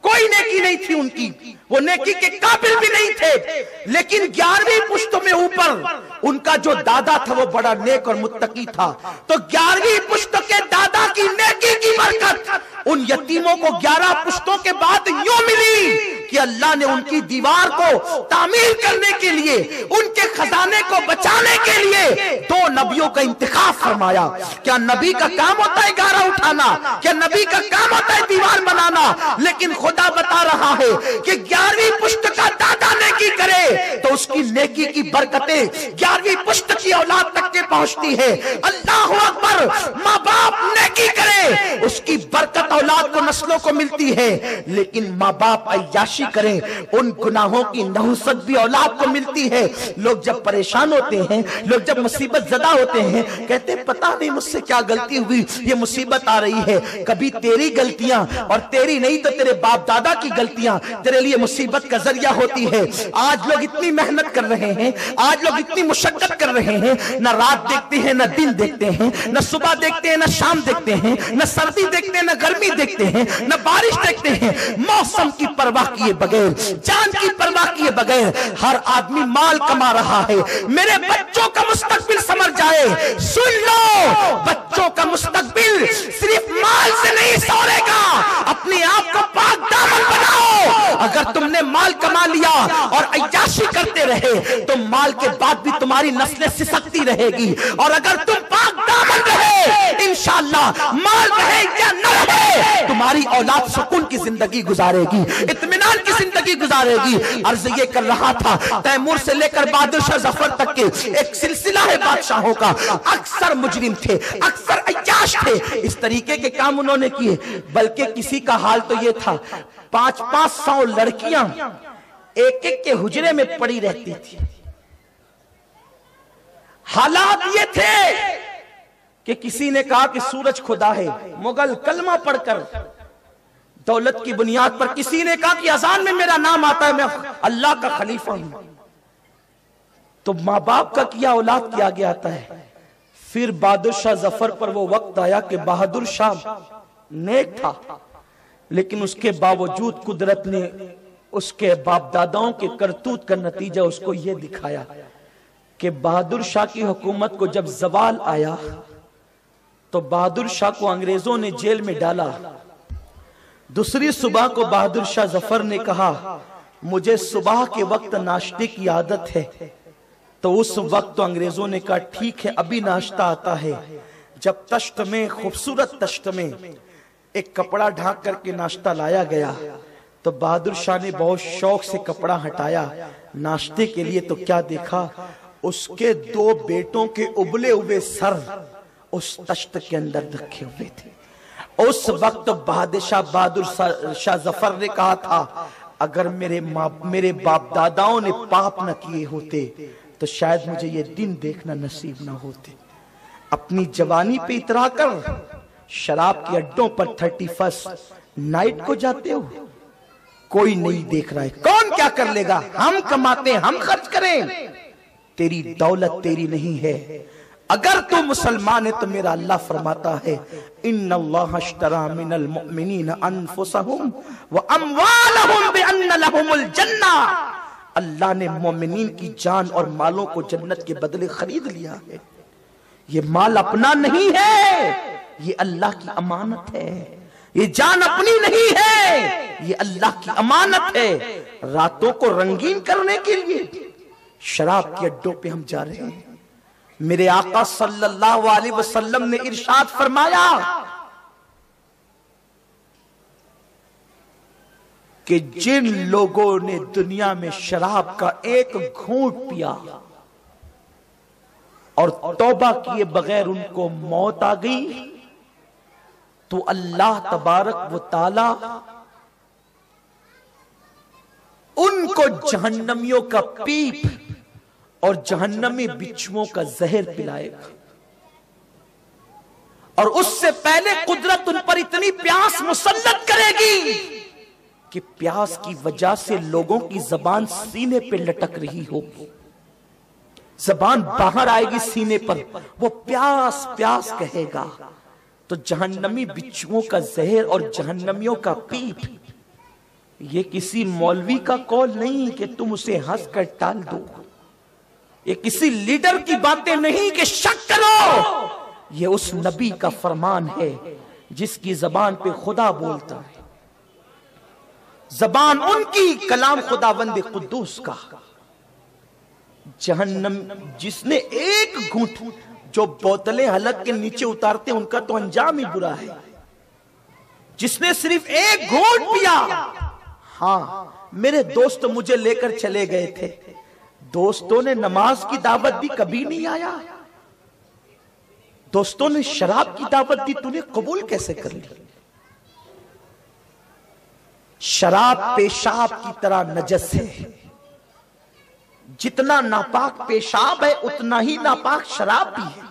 کوئی نیکی نہیں تھی ان کی، وہ نیکی کے قابل بھی نہیں تھے، لیکن 11ویں پشتوں میں اوپر ان کا جو دادا تھا وہ بڑا نیک اور متقی تھا، تو 11ویں پشتوں کے دادا کی نیکی کی برکت ان یتیموں کو 11 پشتوں کے بعد یوں ملی کہ اللہ نے ان کی دیوار کو تعمیر کرنے کے لیے، ان کے خزانے کو بچانے کے لیے 2 نبیوں کا انتخاب فرمایا۔ کیا نبی کا کام ہوتا ہے گارا اٹھانا؟ کیا نبی کا کام ہوتا ہے دیوار بنانا؟ لیکن خدا بتا رہا ہے کہ 11ویں پشت کا دادا نیکی کرے تو اس کی نیکی کی برکتیں 11ویں پشت کی اولاد تک کے پہنچتی ہے۔ اللہ اکبر، ماں باپ نیکی کرے اس کی برکت اولاد کو نسلوں کو ملتی ہے، لیکن ماں باپ عیاشی کریں ان گناہوں کی نحوست بھی اولاد کو ملتی ہے۔ لوگ جب پریشان ہوتے ہیں، لوگ جب مصیبت زدہ ہوتے ہیں، کہتے ہیں پتہ نہیں مجھ سے کیا غلطی ہوئی یہ مصیبت آ رہی ہے۔ کبھی تیری غلطیاں اور تیری نہیں تو تیرے باپ دادا کی غلطیاں تیرے لیے مصیبت کا ذریعہ ہوتی ہے۔ آج لوگ اتنی محنت کر رہے ہیں، آج لوگ اتنی مشقت کر رہے ہیں، نہ رات دیکھتے ہیں نہ دن دیکھتے ہیں، نہ صبح دیکھتے ہیں نہ شام دیکھتے ہیں، نہ سردی دیکھتے ہیں نہ گرمی دیکھتے ہیں، نہ بارش دیکھتے ہیں۔ موسم کی پرواہ کیے بغیر، جان کی پرواہ کیے بغیر ہر آدمی مال کما رہا ہے۔ میرے بچوں کا مستقبل سمر جائے، سن لو، بچوں کا مستقبل صرف مال سے نہیں سورے گا۔ اپنے آپ کو پاک دامن بناؤ۔ اگر تم نے مال کما لیا اور عیاشی کرتے رہے تو مال کے بعد بھی تمہاری نسلیں سسکتی رہے گی، اور اگر تم پاک دامن رہے انشاءاللہ مال رہے یا نہ رہے تمہاری اولاد سکون کی زندگی گزارے گی، اطمینان کی زندگی گزارے گی۔ عرض یہ کر رہا تھا، تیمور سے لے کر بہادر شاہ ظفر تک کے ایک سلسلہ ہے بادشاہوں کا، اکثر مجرم تھے، اکثر عیاش تھے، اس طریقے کے کام انہوں نے کیے۔ بلکہ کسی کا حال تو یہ تھا 500 لڑکیاں ایک ایک کے حجرے میں پڑی رہتی تھی۔ حالات یہ تھے کہ کسی نے کہا کہ سورج خدا ہے، مغل کلمہ پڑھ کر دولت کی بنیاد پر، کسی نے کہا کہ اذان میں میرا نام آتا ہے میں اللہ کا خلیفہ ہوں، تو ماں باپ کا کیا اولاد کے آگے آتا ہے۔ پھر بہادر شاہ ظفر پر وہ وقت آیا کہ بہادر شاہ نیک تھا، لیکن اس کے باوجود قدرت نے اس کے باپ داداؤں کے کرتوت کا نتیجہ اس کو یہ دکھایا کہ بہادر شاہ کی حکومت کو جب زوال آیا تو بہادر شاہ کو انگریزوں نے جیل میں ڈالا۔ دوسری صبح کو بہادر شاہ ظفر نے کہا مجھے صبح کے وقت ناشتے کی عادت ہے، تو اس وقت تو انگریزوں نے کہا ٹھیک ہے ابھی ناشتہ آتا ہے۔ جب تشت میں، خوبصورت تشت میں ایک کپڑا ڈھانک کر کے ناشتہ لایا گیا تو بہادر شاہ نے بہت شوق سے کپڑا ہٹایا ناشتے کے لیے، تو کیا دیکھا اس کے 2 بیٹوں کے ابلے ہوئے سر اس تشت کے اندر رکھے ہوئے تھے۔ اس وقت بہادر شاہ ظفر نے کہا تھا اگر میرے باپ داداؤں نے پاپ نہ کیے ہوتے تو شاید مجھے یہ دن دیکھنا نصیب نہ ہوتے۔ اپنی جوانی پہ اترا کر شراب کے اڈوں پر 31 نائٹ کو جاتے ہو، کوئی نہیں دیکھ رہا ہے، کون کیا کر لے گا، ہم کماتے ہیں ہم خرچ کریں، تیری دولت تیری نہیں ہے۔ اگر تو مسلمان ہے تو میرا اللہ فرماتا ہے ان اللہ اشترى من المؤمنین انفسهم واموالهم بان لهم الجنہ، اللہ نے مومنین کی جان اور مالوں کو جنت کے بدلے خرید لیا ہے۔ یہ مال اپنا نہیں ہے، یہ اللہ کی امانت ہے، یہ جان اپنی نہیں ہے، یہ اللہ کی امانت ہے۔ راتوں کو رنگین کرنے کے لیے شراب کے اڈوں پہ ہم جا رہے ہیں۔ میرے آقا صلی اللہ علیہ وسلم نے ارشاد فرمایا کہ جن لوگوں نے دنیا میں شراب کا ایک گھونٹ پیا اور توبہ کیے بغیر ان کو موت آ گئی تو اللہ تبارک و تعالی ان کو جہنمیوں کا پیپ اور جہنمی بچھوؤں کا زہر پلائے گا، اور اس سے پہلے قدرت ان پر اتنی پیاس مسلط کرے گی کہ پیاس کی وجہ سے لوگوں کی زبان سینے پہ لٹک رہی ہوگی، زبان باہر آئے گی سینے پر، وہ پیاس پیاس کہے گا، تو جہنمی بچھوؤں کا زہر اور جہنمیوں کا پیپ۔ یہ کسی مولوی کا قول نہیں کہ تم اسے ہنس کر ٹال دو، یہ کسی لیڈر کی باتیں نہیں کہ شک کرو، یہ اس نبی کا فرمان ہے جس کی زبان پہ خدا بولتا ہے، زبان ان کی، کلام خداوند قدوس کا۔ جہنم جس نے ایک گھونٹ، جو بوتلیں حلق کے نیچے اتارتے ان کا تو انجام ہی برا ہے، جس نے صرف ایک گھونٹ پیا۔ ہاں میرے دوست مجھے لے کر چلے گئے تھے، دوستوں نے نماز کی دعوت دی کبھی نہیں آیا، دوستوں نے شراب کی دعوت دی تو نے قبول کیسے کر لی؟ شراب پیشاب کی طرح نجس ہے، جتنا ناپاک پیشاب ہے اتنا ہی ناپاک شراب بھی ہے،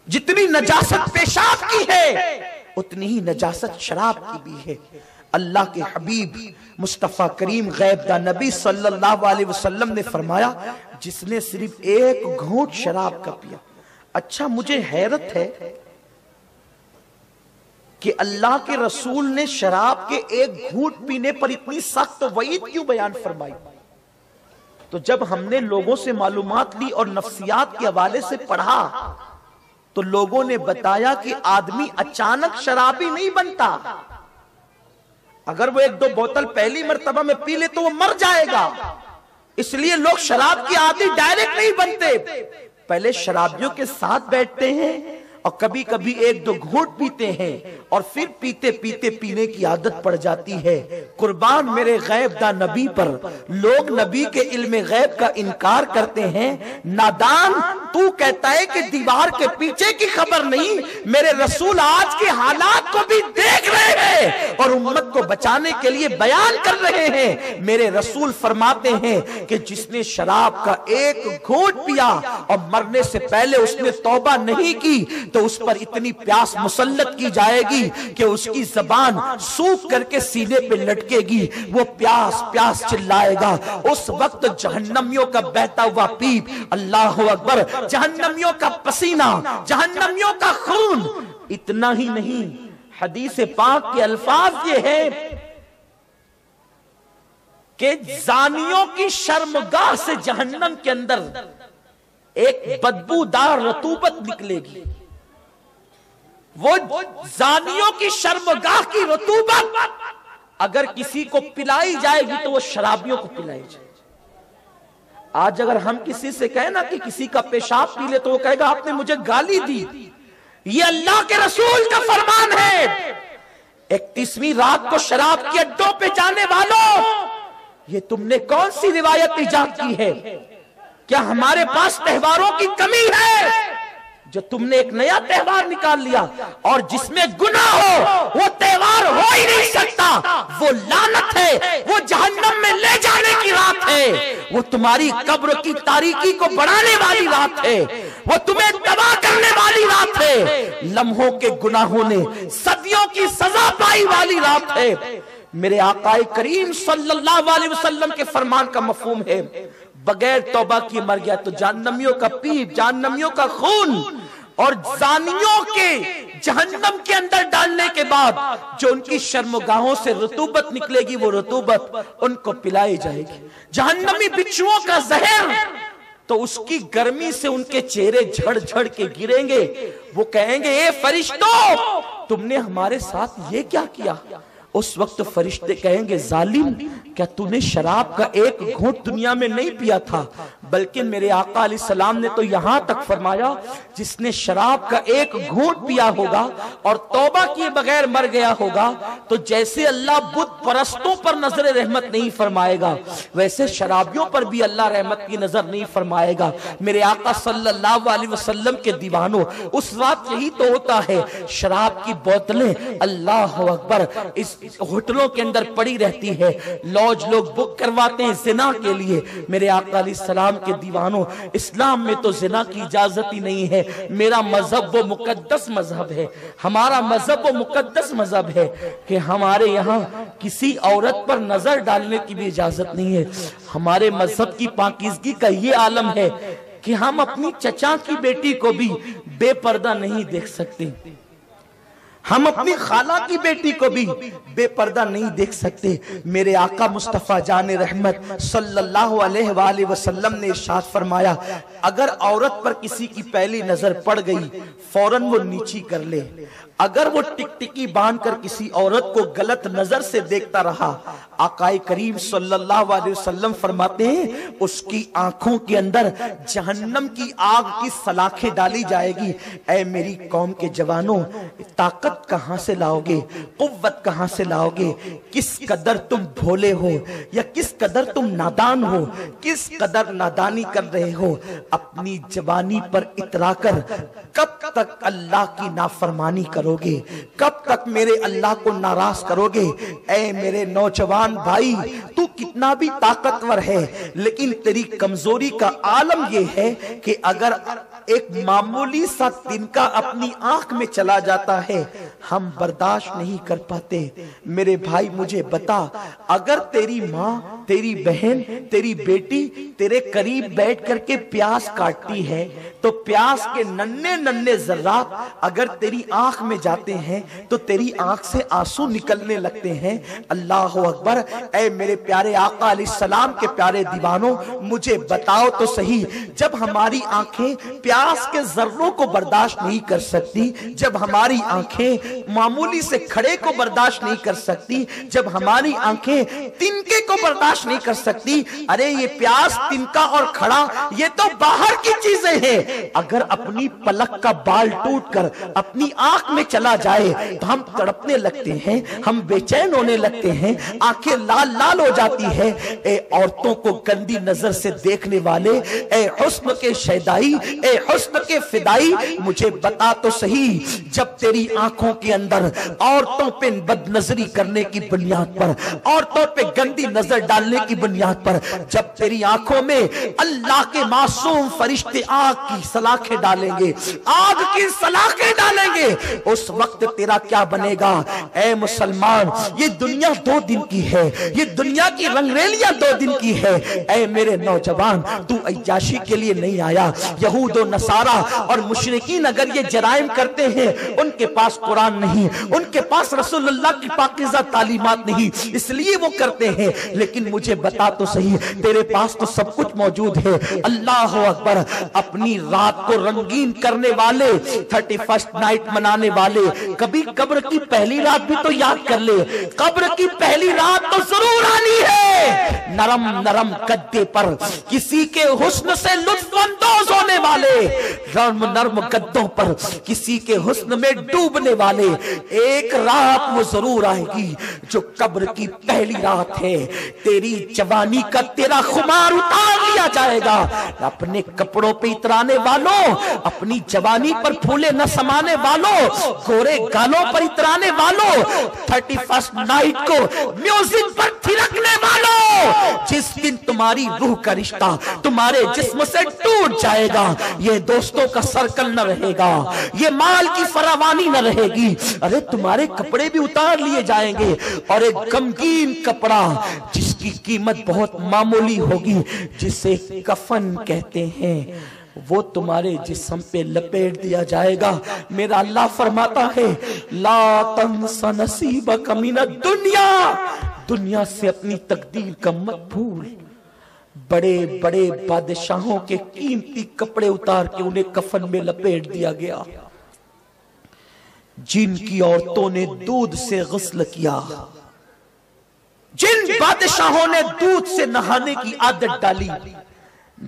جتنی نجاست پیشاب کی ہے اتنی ہی نجاست شراب کی بھی ہے۔ اللہ کے حبیب مصطفیٰ کریم غیب دا نبی صلی اللہ علیہ وسلم نے فرمایا جس نے صرف ایک گھونٹ شراب کا پیا۔ اچھا مجھے حیرت ہے کہ اللہ کے رسول نے شراب کے ایک گھونٹ پینے پر اتنی سخت وعید کیوں بیان فرمائی؟ تو جب ہم نے لوگوں سے معلومات لی اور نفسیات کے حوالے سے پڑھا تو لوگوں نے بتایا کہ آدمی اچانک شرابی نہیں بنتا، اگر وہ ایک دو بوتل پہلی مرتبہ میں پی لے تو وہ مر جائے گا، اس لیے لوگ شراب کی عادی ڈائریکٹ نہیں بنتے، پہلے شرابیوں کے ساتھ بیٹھتے ہیں اور کبھی کبھی ایک دو گھونٹ پیتے ہیں اور پھر پیتے پیتے پینے کی عادت پڑ جاتی ہے۔ قربان میرے غیب دا نبی پر، لوگ نبی کے علم غیب کا انکار کرتے ہیں۔ نادان تو کہتا ہے کہ دیوار کے پیچھے کی خبر نہیں، میرے رسول آج کے حالات کو بھی دیکھ رہے ہیں اور امت کو بچانے کے لیے بیان کر رہے ہیں۔ میرے رسول فرماتے ہیں کہ جس نے شراب کا ایک گھونٹ پیا اور مرنے سے پہلے اس نے توبہ نہیں کی تو اس پر اتنی پیاس مسلط کی جائے گی کہ اس کی زبان سوکھ کر کے سینے پہ لٹکے گی، وہ پیاس پیاس چلائے گا۔ اس وقت جہنمیوں کا بہتا ہوا پیپ، اللہ اکبر، جہنمیوں کا پسینہ، جہنمیوں کا خون، اتنا ہی نہیں، حدیث پاک کے الفاظ یہ ہیں کہ زانیوں کی شرمگاہ سے جہنم کے اندر ایک بدبودار رطوبت نکلے گی، وہ زانیوں کی شرمگاہ کی رطوبت اگر کسی کو پلائی جائے گی تو وہ شرابیوں کو پلائی جائے گی۔ آج اگر ہم کسی سے کہیں نا کہ کسی کا پیشاب پی لے تو وہ کہے گا آپ نے مجھے گالی دی، یہ اللہ کے رسول کا فرمان ہے۔ 31ویں رات کو شراب کے اڈوں پہ جانے والوں، یہ تم نے کون سی روایت ایجاد کی ہے؟ کیا ہمارے پاس تہواروں کی کمی ہے جو تم نے ایک نیا تہوار نکال لیا؟ اور جس میں گناہ ہو وہ تہوار ہو ہی نہیں سکتا، وہ لعنت ہے، وہ جہنم میں لے جانے کی رات ہے، وہ تمہاری قبر کی تاریکی کو بڑھانے والی رات ہے، وہ تمہیں تباہ کرنے والی رات ہے، لمحوں کے گناہوں نے صدیوں کی سزا پائی والی رات ہے۔ میرے آقا کریم صلی اللہ علیہ وسلم کے فرمان کا مفہوم ہے بغیر توبہ کی مر گیا تو جہنمیوں کا پیپ، جہنمیوں کا خون اور زانیوں کے جہنم کے اندر ڈالنے کے بعد جو ان کی شرمگاہوں سے رطوبت نکلے گی وہ رطوبت ان کو پلائی جائے گی۔ جہنمی بچھوؤں کا زہر تو اس کی گرمی سے ان کے چہرے جھڑ جھڑ کے گریں گے، وہ کہیں گے اے فرشتوں تم نے ہمارے ساتھ یہ کیا کیا؟ اس وقت فرشتے کہیں گے ظالم کیا تو نے شراب کا ایک گھونٹ دنیا میں نہیں پیا تھا؟ بلکہ میرے آقا علیہ السلام نے تو یہاں تک فرمایا جس نے شراب کا ایک گھونٹ پیا ہوگا اور توبہ کیے بغیر مر گیا ہوگا تو جیسے اللہ بت پرستوں پر نظر رحمت نہیں فرمائے گا ویسے شرابیوں پر بھی اللہ رحمت کی نظر نہیں فرمائے گا۔ میرے آقا صلی اللہ علیہ وسلم کے دیوانوں اس رات یہی تو ہوتا ہے، شراب کی بوتلیں اللہ اکبر اس ہوٹلوں کے اندر پڑی رہتی ہے، لوج لوگ بک کرواتے ہیں زنا کے لیے۔ میرے آقا علیہ السلام کے دیوانوں اسلام میں تو زنا کی اجازت ہی نہیں ہے، میرا مذہب وہ مقدس مذہب ہے، ہمارا مذہب وہ مقدس مذہب ہے کہ ہمارے یہاں کسی عورت پر نظر ڈالنے کی بھی اجازت نہیں ہے۔ ہمارے مذہب کی پاکیزگی کا یہ عالم ہے کہ ہم اپنی چچا کی بیٹی کو بھی بے پردہ نہیں دیکھ سکتے، ہم اپنی خالہ کی بیٹی کو بھی بے پردہ نہیں دیکھ سکتے۔ میرے آقا مصطفیٰ جان رحمت صلی اللہ علیہ وآلہ وسلم نے ارشاد فرمایا اگر عورت پر کسی کی پہلی نظر پڑ گئی فوراً وہ نیچی کر لے، اگر وہ ٹک ٹکی باندھ کر کسی عورت کو غلط نظر سے دیکھتا رہا آقا کریم صلی اللہ علیہ وسلم فرماتے ہیں اس کی آنکھوں کے اندر جہنم کی آگ کی سلاخیں ڈالی جائے گی۔ اے میری قوم کے جوانوں، طاقت طاقت کہاں سے لاؤ گے, قوت کہاں سے لاؤ گے, کس قدر تم بھولے ہو یا کس قدر تم نادان ہو, کس قدر نادانی کر رہے ہو. اپنی جوانی پر اترا کر کب تک اللہ کی نافرمانی کرو گے, کب تک میرے اللہ کو ناراض کرو گے. اے میرے نوجوان بھائی, تو کتنا بھی طاقتور ہے لیکن تیری کمزوری کا عالم یہ ہے کہ اگر ایک معمولی سا تنکا اپنی آنکھ میں چلا جاتا ہے ہم برداشت نہیں کر پاتے. میرے بھائی مجھے بتا, اگر تیری ماں, تیری بہن, تیری بیٹی تیرے قریب بیٹھ کر کے پیاس کاٹتی ہے تو پیاس کے ننھے ننھے ذرات اگر تیری آنکھ میں جاتے ہیں تو تیری آنکھ سے آنسو نکلنے لگتے ہیں. اللہ اکبر. اے میرے پیارے آقا علیہ السلام کے پیارے دیوانوں, مجھے بتاؤ تو صحیح, جب ہماری آنکھیں پیاس کے ذروں کو برداشت نہیں کر سکتی, جب ہماری آنکھیں معمولی سے کھڑے کو برداشت نہیں کر سکتی, جب ہماری آنکھیں تنکے کو برداشت نہیں کر سکتی, ارے یہ پیاس, تنکا اور کھڑا یہ تو باہر کی چیزیں ہیں. اگر اپنی پلک کا بال ٹوٹ کر اپنی آنکھ میں چلا جائے تو ہم تڑپنے لگتے ہیں, ہم بے چین ہونے لگتے ہیں, آنکھیں لال لال ہو جاتی ہے. اے عورتوں کو گندی نظر سے دیکھنے والے, اے حسن کے شیدائی, اے حسن کے فدائی, مجھے بتا تو صحیح, جب تیری آنکھوں کے اندر عورتوں پہ بد نظری کرنے کی بنیاد پر, عورتوں پہ گندی نظر ڈالنے کی بنیاد پر جب تیری آنکھوں میں اللہ کے معصوم فرشتے آگ کی سلاخیں ڈالیں گے, آگ کی سلاخیں ڈالیں گے, اس وقت تیرا کیا بنے گا؟ اے مسلمان, یہ دنیا 2 دن کی ہے, یہ دنیا کی رنگریلیاں 2 دن کی ہے. اے میرے نوجوان, تو عیاشی کے لیے نہیں آیا. یہود و نصارہ اور مشرکین اگر یہ جرائم کرتے ہیں, ان کے پاس قرآن نہیں, ان کے پاس رسول اللہ کی پاکیزہ تعلیمات نہیں, اس لیے وہ کرتے ہیں. لیکن مجھے بتا تو صحیح, تیرے پاس تو سب کچھ موجود ہے. اللہ اکبر. اپنی رات کو رنگین کرنے والے, 31st نائٹ منانے والے, کبھی قبر کی پہلی رات بھی تو یاد کر لے. قبر کی پہلی رات تو ضرور آنی ہے. نرم نرم گدے پر کسی کے حسن سے لطف اندوز ہونے والے, نرم نرم گدوں پر کسی کے حسن میں ڈوبنے والے, ایک رات وہ ضرور آئے گی جو قبر کی پہلی رات ہے. تیری جوانی کا تیرا خمار اتار لیا جائے گا. اپنے کپڑوں پہ اترانے والوں, اپنی جوانی پر پھولے نہ سمانے والوں, گورے گالوں پر اترانے والوں, 31st نائٹ کو میوزک پر تھرکنے والوں, جس دن تمہاری روح کا رشتہ تمہارے جسم سے ٹوٹ جائے گا, یہ دوستوں کا سرکل نہ رہے گا, یہ مال کی فراوانی نہ رہے گی. ارے تمہارے کپڑے بھی اتار لیے جائیں گے, اور ایک غمگین کپڑا جس کی قیمت بہت معمولی ہوگی, جسے کفن کہتے ہیں, وہ تمہارے جسم پہ لپیٹ دیا جائے گا. میرا اللہ فرماتا ہے لا تنس نصیبک من الدنیا, دنیا سے اپنی تقدیر کا مت بھول. بڑے بڑے بادشاہوں کے قیمتی کپڑے اتار کے انہیں کفن میں لپیٹ دیا گیا. جن کی عورتوں نے دودھ سے غسل کیا, جن بادشاہوں نے دودھ سے نہانے کی عادت ڈالی,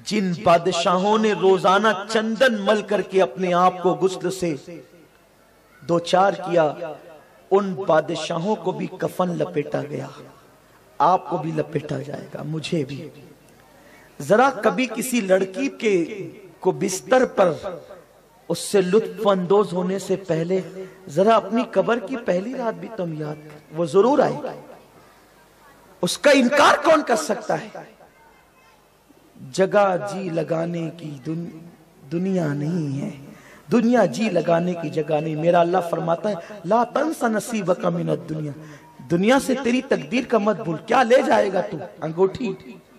جن بادشاہوں نے روزانہ چندن مل کر کے اپنے آپ کو غسل سے دوچار کیا, ان بادشاہوں کو بھی کفن لپیٹا گیا. آپ کو بھی لپیٹا جائے گا, مجھے بھی. ذرا کبھی کسی لڑکی کو بستر پر اس سے لطف اندوز ہونے سے پہلے ذرا اپنی قبر کی پہلی رات بھی تم یاد کر, وہ ضرور آئے گی. اس کا انکار کون کر سکتا ہے؟ جگہ جی لگانے کی دنیا نہیں ہے, دنیا جی لگانے کی جگہ نہیں. میرا اللہ فرماتا ہے لا تنس نصیبک من الدنیا, دنیا سے تیری تقدیر کا مت بھول. کیا لے جائے گا تو؟ انگوٹھی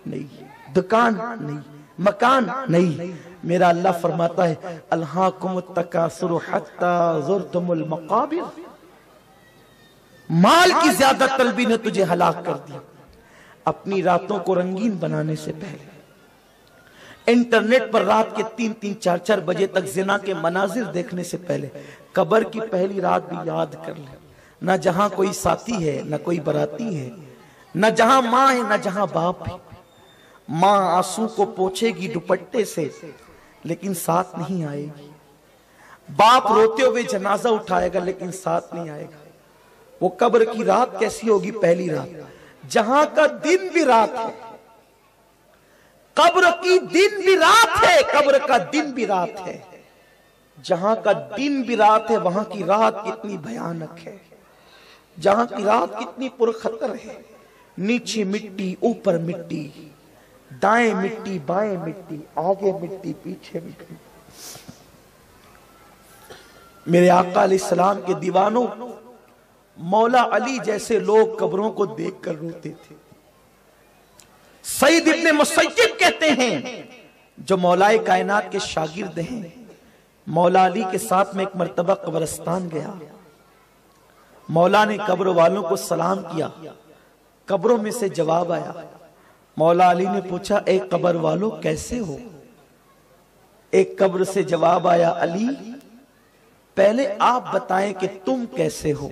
نہیں, دکان نہیں, مکان نہیں. میرا اللہ فرماتا ہے الہاکم التکاثر حتی زرتم المقابر, مال کی زیادہ طلبی نے تجھے ہلاک کر دیا. اپنی راتوں کو رنگین بنانے سے پہلے انٹرنیٹ پر رات کے 3-3, 4-4 بجے تک زنا کے مناظر دیکھنے سے پہلے قبر کی پہلی رات بھی یاد کر لے. نہ جہاں کوئی ساتھی ہے, نہ کوئی براتی ہے, نہ جہاں ماں ہے, نہ جہاں باپ ہے. ماں آنسو کو پوچھے گی دوپٹے سے لیکن ساتھ نہیں آئے گی. باپ روتے ہوئے جنازہ اٹھائے گا لیکن ساتھ نہیں آئے گا. وہ قبر کی رات کیسی ہوگی؟ پہلی رات جہاں کا دن بھی رات ہے. قبر کی دن بھی رات ہے، قبر کا دن بھی رات ہے. جہاں کا دن بھی رات ہے وہاں کی رات کتنی بھیانک ہے، جہاں کی رات کتنی پرخطر ہے. نیچے مٹی، اوپر مٹی، دائیں مٹی، بائیں مٹی، آگے مٹی، پیچھے مٹی. میرے آقا علیہ السلام کے دیوانوں، مولا علی جیسے لوگ قبروں کو دیکھ کر روتے تھے. سعید ابن مسیب کہتے ہیں جو مولا کائنات کے شاگرد ہیں، مولا علی کے ساتھ میں ایک مرتبہ قبرستان گیا. مولا نے قبر والوں کو سلام کیا، قبروں میں سے جواب آیا. مولا علی نے پوچھا اے قبر والوں کیسے ہو؟ ایک قبر سے جواب آیا علی پہلے آپ بتائیں کہ تم کیسے ہو،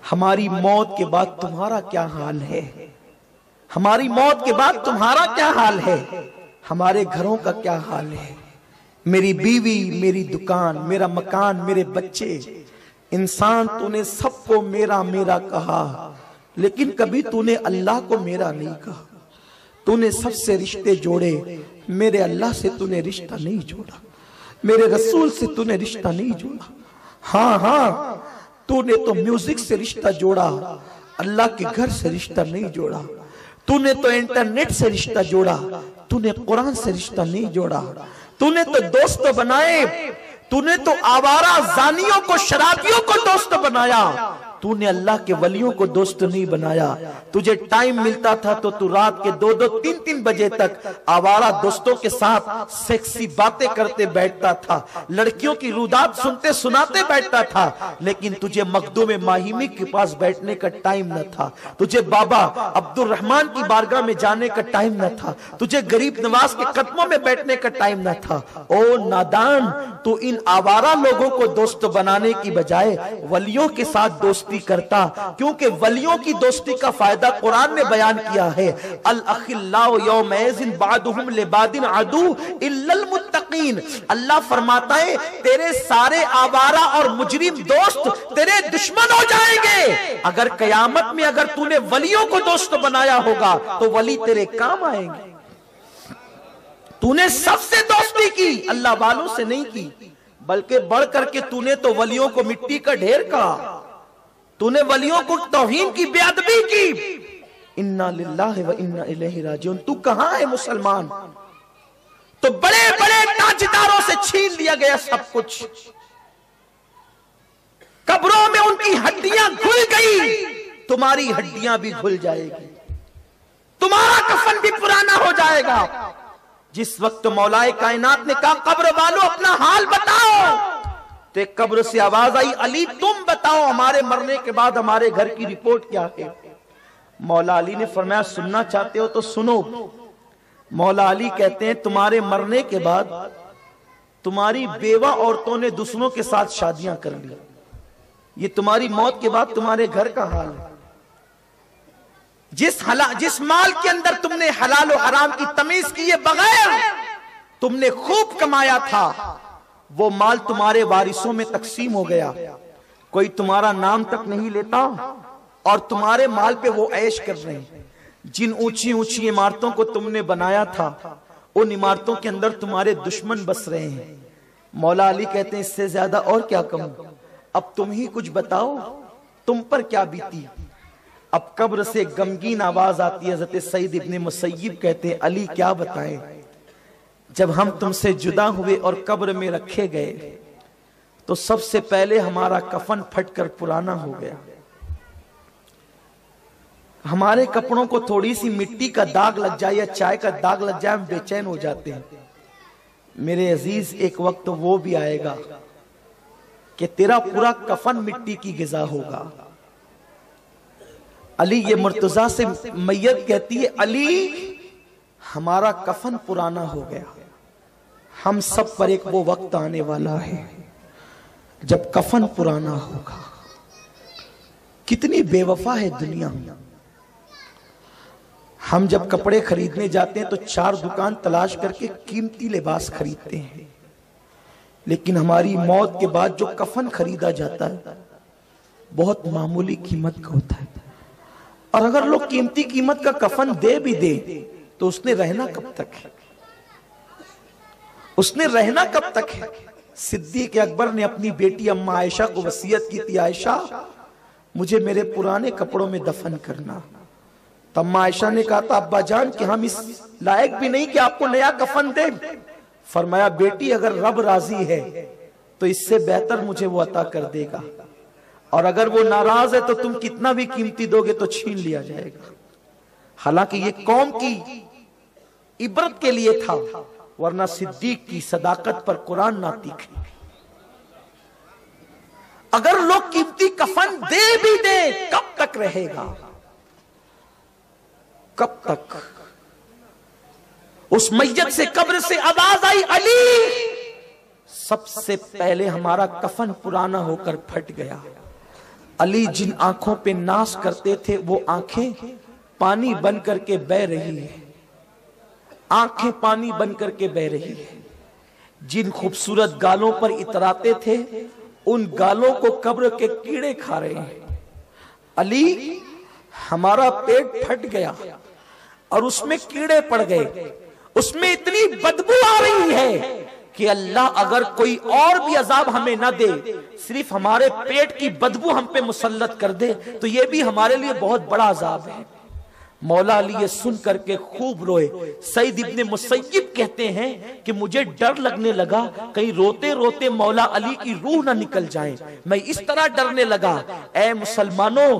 ہماری موت کے بعد تمہارا کیا حال ہے، ہماری موت کے بعد تمہارا کیا حال ہے، ہمارے گھروں کا کیا حال ہے، میری بیوی، میری دکان، میرا مکان، میرے بچے. انسان تو نے سب کو میرا میرا کہا لیکن کبھی تو نے اللہ کو میرا نہیں کہا. تو نے سب سے رشتے جوڑے، میرے اللہ سے تو نے رشتہ نہیں جوڑا، میرے رسول سے تو نے رشتہ نہیں جوڑا. ہاں تو نے تو میوزک سے رشتہ جوڑا، اللہ کے گھر سے رشتہ نہیں جوڑا. تو نے تو انٹرنیٹ سے رشتہ جوڑا، تو نے قرآن سے رشتہ نہیں جوڑا. تو نے تو دوست بنائے، تو نے تو آوارہ زانیوں کو، شرابیوں کو دوست بنایا. تو نے اللہ کے ولیوں کو دوست نہیں بنایا. تجھے ٹائم ملتا تھا تو تو رات کے 2-2 3-3 بجے تک آوارہ دوستوں کے ساتھ سیکسی باتیں کرتے بیٹھتا تھا، لڑکیوں کی رودات سنتے سناتے بیٹھتا تھا. لیکن تجھے مخدوم ماہیمی کے پاس بیٹھنے کا ٹائم نہ تھا، تجھے بابا عبد الرحمن کی بارگاہ میں جانے کا ٹائم نہ تھا، تجھے غریب نواز کے قدموں میں بیٹھنے کا ٹائم نہ تھا. او نادان، تو ان آوارہ لوگوں کو دوست بنانے کی بجائے ولیوں کے ساتھ دوست کرتا، کیونکہ ولیوں کی دوستی کا فائدہ قرآن نے بیان کیا ہے. الاخلاء یومئذ بعضهم لبعض عدو الا المتقین. اللہ فرماتا ہے تیرے سارے آوارہ اور مجرم دوست تیرے دشمن ہو جائیں گے. اگر قیامت میں اگر تو نے ولیوں کو دوست بنایا ہوگا تو ولی تیرے کام آئیں گے. تو نے سب سے دوستی کی، اللہ والوں سے نہیں کی، بلکہ بڑھ کر کے تو نے تو ولیوں کو مٹی کا ڈھیر کہا، تو نے ولیوں کو توہین کی، بے ادبی کی. انا للہ و انا الیہ راجعون. تو کہاں ہے مسلمان؟ تو بڑے بڑے تاجداروں سے چھین لیا گیا سب کچھ، قبروں میں ان کی ہڈیاں گھل گئی، تمہاری ہڈیاں بھی گھل جائے گی، تمہارا کفن بھی پرانا ہو جائے گا. جس وقت مولا کائنات نے کہا قبر والوں اپنا حال بتاؤ، تو ایک قبر سے آواز آئی علی تم بتاؤ ہمارے مرنے کے بعد ہمارے گھر کی رپورٹ کیا ہے. مولا علی نے فرمایا سننا چاہتے ہو تو سنو. مولا علی کہتے ہیں تمہارے مرنے کے بعد تمہاری بیوہ عورتوں نے دوسروں کے ساتھ شادیاں کر لی، یہ تمہاری موت کے بعد تمہارے گھر کا حال ہے. جس مال کے اندر تم نے حلال و حرام کی تمیز کیے بغیر تم نے خوب کمایا تھا، وہ مال تمہارے وارثوں میں تقسیم ہو گیا، کوئی تمہارا نام تک نہیں لیتا اور تمہارے مال پہ وہ عیش کر رہے ہیں. جن اونچی اونچی عمارتوں کو تم نے بنایا تھا ان عمارتوں کے اندر تمہارے دشمن بس رہے ہیں. مولا علی کہتے ہیں اس سے زیادہ اور کیا کہوں، اب تم ہی کچھ بتاؤ تم پر کیا بیتی. اب قبر سے غمگین آواز آتی ہے. حضرت سعید ابن مسیب کہتے ہیں علی کیا بتائیں، جب ہم تم سے جدا ہوئے اور قبر میں رکھے گئے تو سب سے پہلے ہمارا کفن پھٹ کر پرانا ہو گیا. ہمارے کپڑوں کو تھوڑی سی مٹی کا داغ لگ جائے یا چائے کا داغ لگ جائے ہم بے چین ہو جاتے ہیں. میرے عزیز ایک وقت وہ بھی آئے گا کہ تیرا پورا کفن مٹی کی غذا ہوگا. علی یہ مرتضیٰ سے میت کہتی ہے علی ہمارا کفن پرانا ہو گیا، ہم سب پر ایک وہ وقت آنے والا ہے جب کفن پرانا ہوگا. کتنی بے وفا ہے دنیا. ہم جب کپڑے خریدنے جاتے ہیں تو 4 دکان تلاش کر کے قیمتی لباس خریدتے ہیں، لیکن ہماری موت کے بعد جو کفن خریدا جاتا ہے بہت معمولی قیمت کا ہوتا ہے، اور اگر لوگ قیمتی قیمت کا کفن دے بھی دے تو اس نے رہنا کب تک ہے؟ اس نے رہنا کب تک ہے؟ صدیق اکبر نے اپنی بیٹی اما عائشہ کو وصیت کی تھی، عائشہ مجھے میرے پرانے کپڑوں میں دفن کرنا۔ تو اما عائشہ نے کہا تھا ابا جان کہ ہم اس لائق بھی نہیں کہ آپ کو نیا کفن دیں۔ فرمایا بیٹی اگر رب راضی ہے تو اس سے بہتر مجھے وہ عطا کر دے گا، اور اگر وہ ناراض ہے تو تم کتنا بھی قیمتی دو گے تو چھین لیا جائے گا۔ حالانکہ یہ قوم کی عبرت کے لیے تھا، ورنہ صدیق کی صداقت پر قرآن ناطق ہے۔ اگر لوگ قیمتی کفن دے بھی دیں کب تک رہے گا؟ کب تک؟ اس میت سے قبر سے آواز آئی علی، سب سے پہلے ہمارا کفن پرانا ہو کر پھٹ گیا۔ علی جن آنکھوں پہ ناز کرتے تھے وہ آنکھیں پانی بن کر کے بہ رہی ہیں، آنکھیں پانی بن کر کے بہ رہی ہیں۔ جن خوبصورت گالوں پر اتراتے تھے ان گالوں کو قبر کے کیڑے کھا رہے ہیں۔ علی ہمارا پیٹ پھٹ گیا اور اس میں کیڑے پڑ گئے، اس میں اتنی بدبو آ رہی ہے کہ اللہ اگر کوئی اور بھی عذاب ہمیں نہ دے، صرف ہمارے پیٹ کی بدبو ہم پہ مسلط کر دے تو یہ بھی ہمارے لیے بہت بڑا عذاب ہے۔ مولا علی یہ سن کر کے خوب روئے۔ سعید ابن مسیب کہتے ہیں کہ مجھے ڈر لگنے لگا کہیں روتے روتے مولا علی کی روح نہ نکل جائے، میں اس طرح ڈرنے لگا۔ اے مسلمانوں،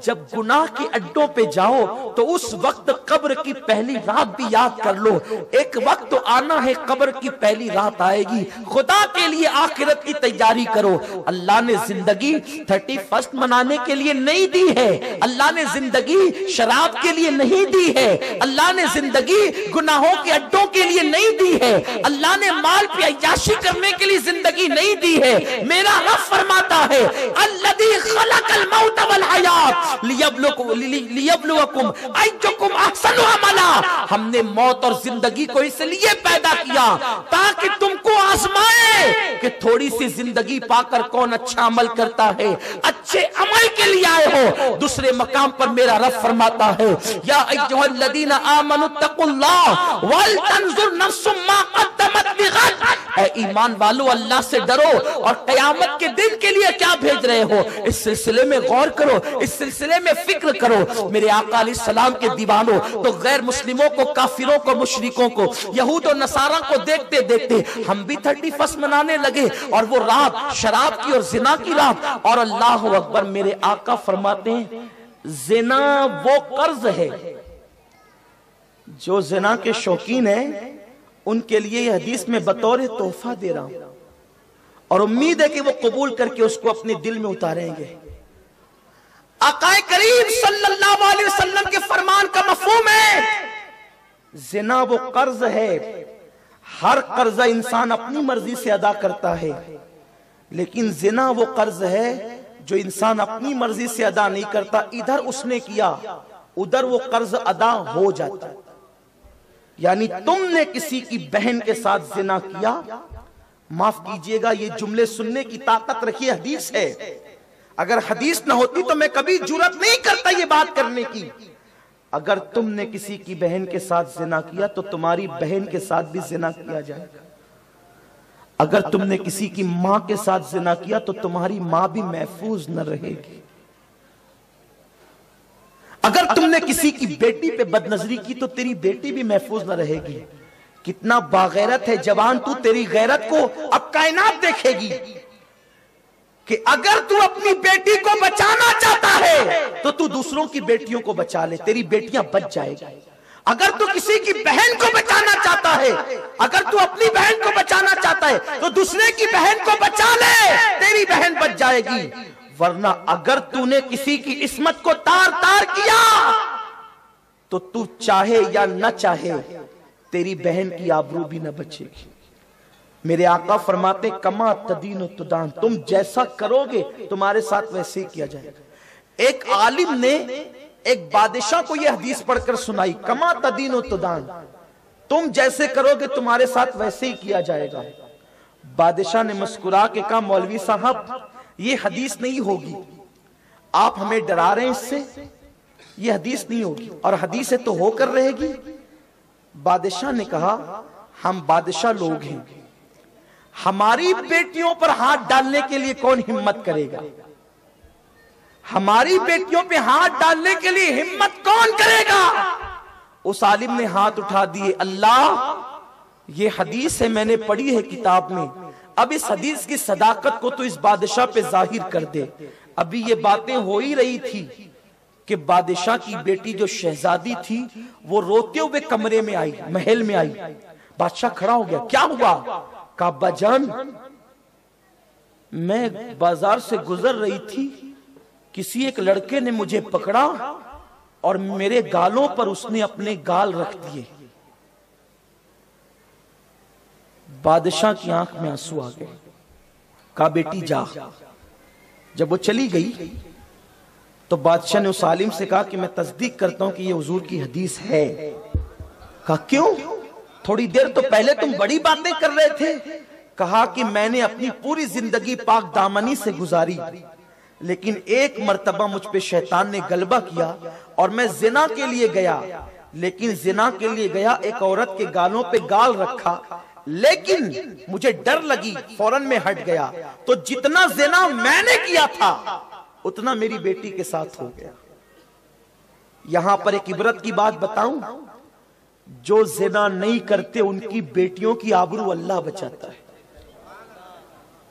جب گناہ کے اڈوں پہ جاؤ تو اس وقت قبر کی پہلی رات بھی یاد کر لو، ایک وقت تو آنا ہے قبر کی پہلی رات آئے گی، خدا کے لیے آخرت کی تیاری کرو۔ اللہ نے زندگی 31 منانے کے لیے نہیں دی ہے، اللہ نے زندگی شراب کے لیے نہیں دی ہے، اللہ نے زندگی گناہوں کے اڈوں کے لیے نہیں دی ہے، اللہ نے مال پہ عیاشی کرنے کے لیے زندگی نہیں دی ہے۔ میرا رب فرماتا ہے الذی خلق الموت والحیات لیبلوکم ایکم احسن عملا، ہم نے موت اور زندگی کو اس لیے پیدا کیا تاکہ تم کو آزمائے کہ تھوڑی سی زندگی پا کر کون اچھا عمل کرتا ہے، اچھے عمل کے لیے آئے ہو۔ دوسرے مقام پر میرا رب فرماتا ہے یا ایھا الذین آمنوا اتقوا اللہ ولتنظر نفس ما قدمت لغد، اے ایمان والو اللہ سے ڈرو اور قیامت کے دن کے لیے کیا بھیج رہے ہو، اس سلسلے میں غور کرو، اس سلسلے میں فکر کرو۔ میرے آقا علیہ السلام کے دیوانوں تو غیر مسلموں کو، کافروں کو، مشرکوں کو، یہود و نصارہ کو دیکھتے دیکھتے ہم بھی 31 منانے لگے، اور وہ رات شراب کی اور زنا کی رات۔ اور اللہ اکبر، میرے آقا فرماتے ہیں زنا وہ قرض ہے، جو زنا کے شوقین ہیں ان کے لیے یہ حدیث میں بطور تحفہ دے رہا ہوں، اور امید ہے کہ وہ قبول کر کے اس کو اپنے دل میں اتاریں گے۔ آقا کریم صلی اللہ علیہ وسلم کے فرمان کا مفہوم ہے زنا وہ قرض ہے، ہر قرضہ انسان اپنی مرضی سے ادا کرتا ہے، لیکن زنا وہ قرض ہے جو انسان اپنی مرضی سے ادا نہیں کرتا، ادھر اس نے کیا ادھر وہ قرض ادا ہو جاتا ہے۔ یعنی تم نے کسی کی بہن کے ساتھ زنا کیا، معاف کیجئے گا یہ جملے سننے کی طاقت رکھی حدیث ہے، اگر حدیث نہ ہوتی تو میں کبھی جرات نہیں کرتا یہ بات کرنے کی۔ اگر تم نے کسی کی بہن کے ساتھ زنا کیا تو تمہاری بہن کے ساتھ بھی زنا کیا جائے گا، اگر تم نے کسی کی ماں کے ساتھ زنا کیا تو تمہاری ماں بھی محفوظ نہ رہے گی، اگر تم نے کسی کی بیٹی پہ بدنظری کی تو تیری بیٹی بھی محفوظ نہ رہے گی۔ کتنا باغیرت ہے جوان تو، تیری غیرت کو اب کائنات دیکھے گی کہ اگر تو اپنی بیٹی کو بچانا چاہتا ہے تو تو دوسروں کی بیٹیوں کو بچا لے، تیری بیٹیاں بچ جائے گی۔ اگر تو کسی کی بہن کو بچانا چاہتا ہے، اگر تو اپنی بہن کو بچانا چاہتا ہے تو دوسرے کی بہن کو بچا لے، تیری بہن بچ جائے گی۔ ورنہ اگر تو نے کسی کی عصمت کو تار تار کیا تو تو چاہے یا نہ چاہے تیری بہن کی آبرو بھی نہ بچے گی۔ میرے آقا فرماتے کما تدین و تدان، تم جیسا کرو گے تمہارے ساتھ ویسے ہی کیا جائے گا۔ ایک عالم نے ایک بادشاہ کو یہ حدیث پڑھ کر سنائی، کما تدین و تدان، تم جیسے کرو گے تمہارے ساتھ ویسے ہی کیا جائے گا۔ بادشاہ نے مسکرا کے کہا مولوی صاحب یہ حدیث نہیں ہوگی، آپ ہمیں ڈرا رہے ہیں اس سے، یہ حدیث نہیں ہوگی اور حدیث تو ہو کر رہے گی۔ بادشاہ نے کہا ہم بادشاہ لوگ ہیں، ہماری بیٹیوں پر ہاتھ ڈالنے کے لیے کون ہمت کرے گا؟ ہماری بیٹیوں پہ ہاتھ ڈالنے کے لیے ہمت کون کرے گا؟ اس عالم نے ہاتھ اٹھا دیے، اللہ یہ حدیث ہے، میں نے پڑھی ہے کتاب میں، اب اس حدیث کی صداقت کو تو اس بادشاہ پہ ظاہر کر دے۔ ابھی یہ باتیں ہو ہی رہی تھی کہ بادشاہ کی بیٹی جو شہزادی تھی وہ روتے ہوئے کمرے میں آئی، محل میں آئی۔ بادشاہ کھڑا ہو گیا، کیا ہوا؟ کہا ابا جان میں بازار سے گزر رہی تھی، کسی ایک لڑکے نے مجھے پکڑا اور میرے گالوں پر اس نے اپنے گال رکھ دیے۔ بادشاہ کی آنکھ میں آنسو آ گئے، کہا بیٹی جا۔ جب وہ چلی گئی تو بادشاہ نے اس عالم سے کہا کہ میں تصدیق کرتا ہوں کہ یہ حضور کی حدیث ہے۔ کہا کیوں؟ تھوڑی دیر تو پہلے تم بڑی باتیں کر رہے تھے۔ کہا کہ میں نے اپنی پوری زندگی پاک دامنی سے گزاری، لیکن ایک مرتبہ مجھ پہ شیطان نے غلبہ کیا اور میں زنا کے لیے گیا، لیکن زنا کے لیے گیا، ایک عورت کے گالوں پہ گال رکھا، لیکن مجھے ڈر لگی، فوراً میں ہٹ گیا، تو جتنا زنا میں نے کیا تھا اتنا میری بیٹی کے ساتھ ہو گیا۔ یہاں پر ایک عبرت کی بات بتاؤں، جو زنا نہیں کرتے ان کی بیٹیوں کی آبرو اللہ بچاتا ہے۔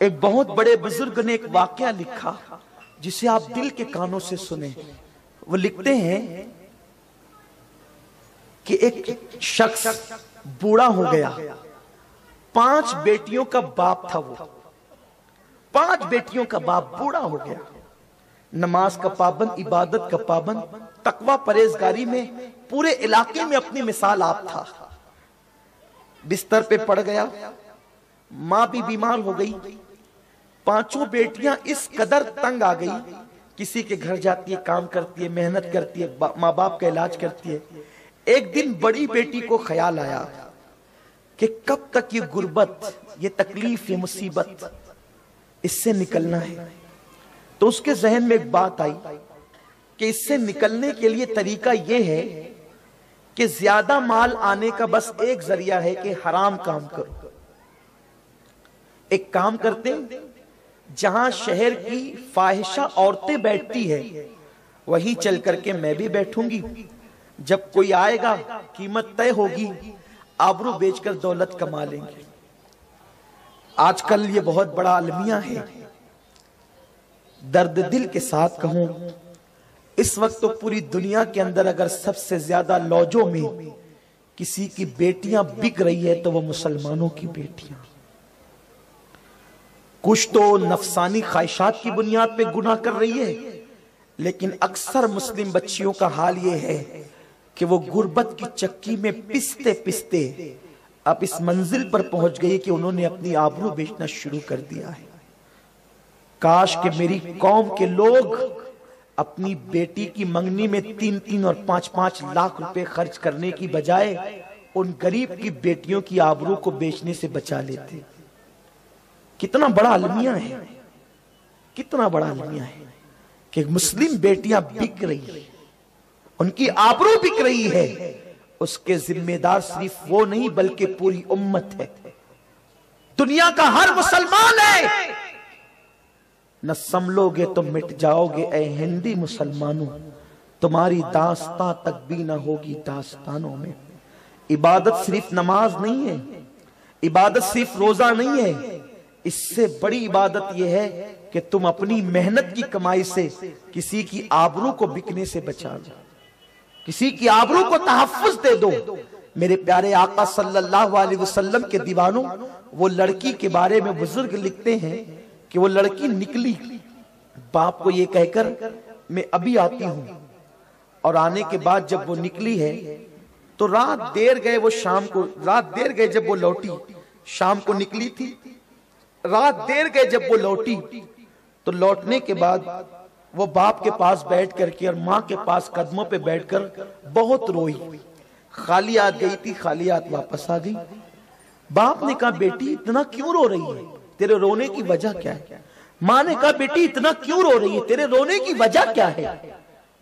ایک بہت بڑے بزرگ نے ایک واقعہ لکھا جسے آپ دل کے کانوں سے سنیں۔ وہ لکھتے ہیں کہ ایک شخص بوڑھا ہو گیا، 5 بیٹیوں کا باپ تھا، وہ 5 بیٹیوں کا باپ بوڑھا ہو گیا، نماز کا پابند، عبادت کا پابند، تقوی پرہیزگاری میں پورے علاقے میں اپنی مثال آپ تھا۔ بستر پہ پڑ گیا، ماں بھی بیمار ہو گئی، 5 بیٹیاں اس قدر تنگ آ گئی، کسی کے گھر جاتی ہے، کام کرتی ہے، محنت کرتی ہے، ماں باپ کا علاج کرتی ہے۔ ایک دن بڑی بیٹی کو خیال آیا کہ کب تک یہ غربت، یہ تکلیف، یہ مصیبت، اس سے نکلنا ہے۔ تو اس کے ذہن میں ایک بات آئی کہ اس سے نکلنے کے لیے طریقہ یہ ہے کہ زیادہ مال آنے کا بس ایک ذریعہ ہے کہ حرام کام کرو۔ ایک کام کرتے ہیں، جہاں شہر کی فاحشہ عورتیں بیٹھتی ہے وہیں چل کر کے میں بھی بیٹھوں گی، جب کوئی آئے گا قیمت طے ہوگی، آبرو بیچ کر دولت کما لیں گے۔ آج کل یہ بہت بڑا المیہ ہے، درد دل کے ساتھ کہوں، اس وقت تو پوری دنیا کے اندر اگر سب سے زیادہ لوجوں میں کسی کی بیٹیاں بک رہی ہے تو وہ مسلمانوں کی بیٹیاں۔ کچھ تو نفسانی خواہشات کی بنیاد پہ گناہ کر رہی ہے، لیکن اکثر مسلم بچیوں کا حال یہ ہے کہ وہ غربت کی چکی میں پستے پستے اب اس منزل پر پہنچ گئی کہ انہوں نے اپنی آبرو بیچنا شروع کر دیا ہے۔ کاش کہ میری قوم کے لوگ اپنی بیٹی کی منگنی میں 3 اور 5 لاکھ روپے خرچ کرنے کی بجائے ان غریب کی بیٹیوں کی آبرو کو بیچنے سے بچا لیتے۔ کتنا بڑا المیہ ہے، کتنا بڑا المیہ ہے کہ مسلم بیٹیاں بک رہی ہیں، ان کی آبرو بک رہی ہے۔ اس کے ذمہ دار صرف وہ نہیں بلکہ پوری امت ہے، دنیا کا ہر مسلمان ہے۔ نہ سنبھلو گے تو مٹ جاؤ گے اے ہندی مسلمانوں، تمہاری داستان تک بھی نہ ہوگی داستانوں میں۔ عبادت صرف نماز نہیں ہے، عبادت صرف روزہ نہیں ہے، اس سے بڑی عبادت یہ ہے کہ تم اپنی محنت کی کمائی سے کسی کی آبرو کو بکنے سے بچا دو، کسی کی آبرو کو تحفظ دے دو۔ میرے پیارے آقا صلی اللہ علیہ وسلم کے دیوانوں، وہ لڑکی کے بارے میں بزرگ لکھتے ہیں کہ وہ لڑکی نکلی باپ کو یہ کہہ کر میں ابھی آتی ہوں، اور آنے کے بعد جب وہ نکلی ہے تو رات دیر گئے جب وہ لوٹی، شام کو نکلی تھی، رات دیر گئے جب وہ لوٹی تو لوٹنے کے بعد وہ باپ کے پاس بیٹھ کر کے اور ماں کے پاس قدموں پہ بیٹھ کر بہت روئی، خالی ہاتھ گئی تھی، خالی ہاتھ واپس آ گئی۔ باپ نے کہا بیٹی اتنا کیوں رو رہی ہے، تیرے رونے کی وجہ کیا ہے؟ ماں نے کہا بیٹی اتنا کیوں رو رہی ہے، تیرے رونے کی وجہ کیا ہے؟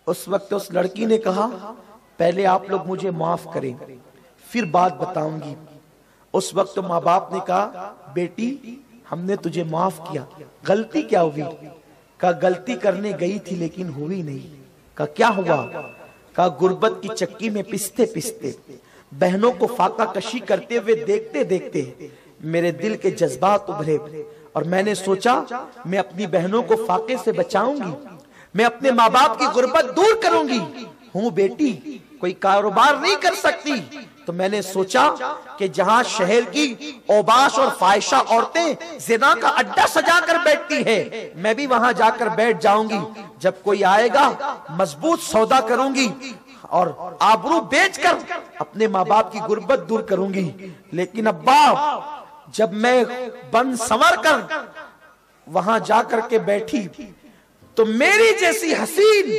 اس وقت اس لڑکی نے کہا پہلے آپ لوگ مجھے معاف کریں پھر بات بتاؤں گی۔ اس وقت ماں باپ نے کہا بیٹی ہم نے تجھے معاف کیا، غلطی کیا ہوئی؟ کہا غلطی کرنے گئی تھی لیکن ہوئی نہیں۔ کہا کیا ہوا؟ کہا غربت کی چکی میں پستے پستے بہنوں کو فاقہ کشی کرتے ہوئے دیکھتے دیکھتے میرے دل کے جذبات ابھرے اور میں نے سوچا میں اپنی بہنوں کو فاقے سے بچاؤں گی، میں اپنے ماں باپ کی غربت دور کروں گی۔ ہوں بیٹی کوئی کاروبار نہیں کر سکتی تو میں نے سوچا کہ جہاں شہر کی اوباش اور فاحشہ عورتیں زنا کا اڈا سجا کر بیٹھتی ہیں میں بھی وہاں جا کر بیٹھ جاؤں گی، جب کوئی آئے گا مضبوط سودا کروں گی اور آبرو بیچ کر اپنے ماں باپ کی غربت دور کروں گی۔ لیکن ابا جب میں بن سنور کر وہاں جا کر کے بیٹھی تو میری جیسی حسین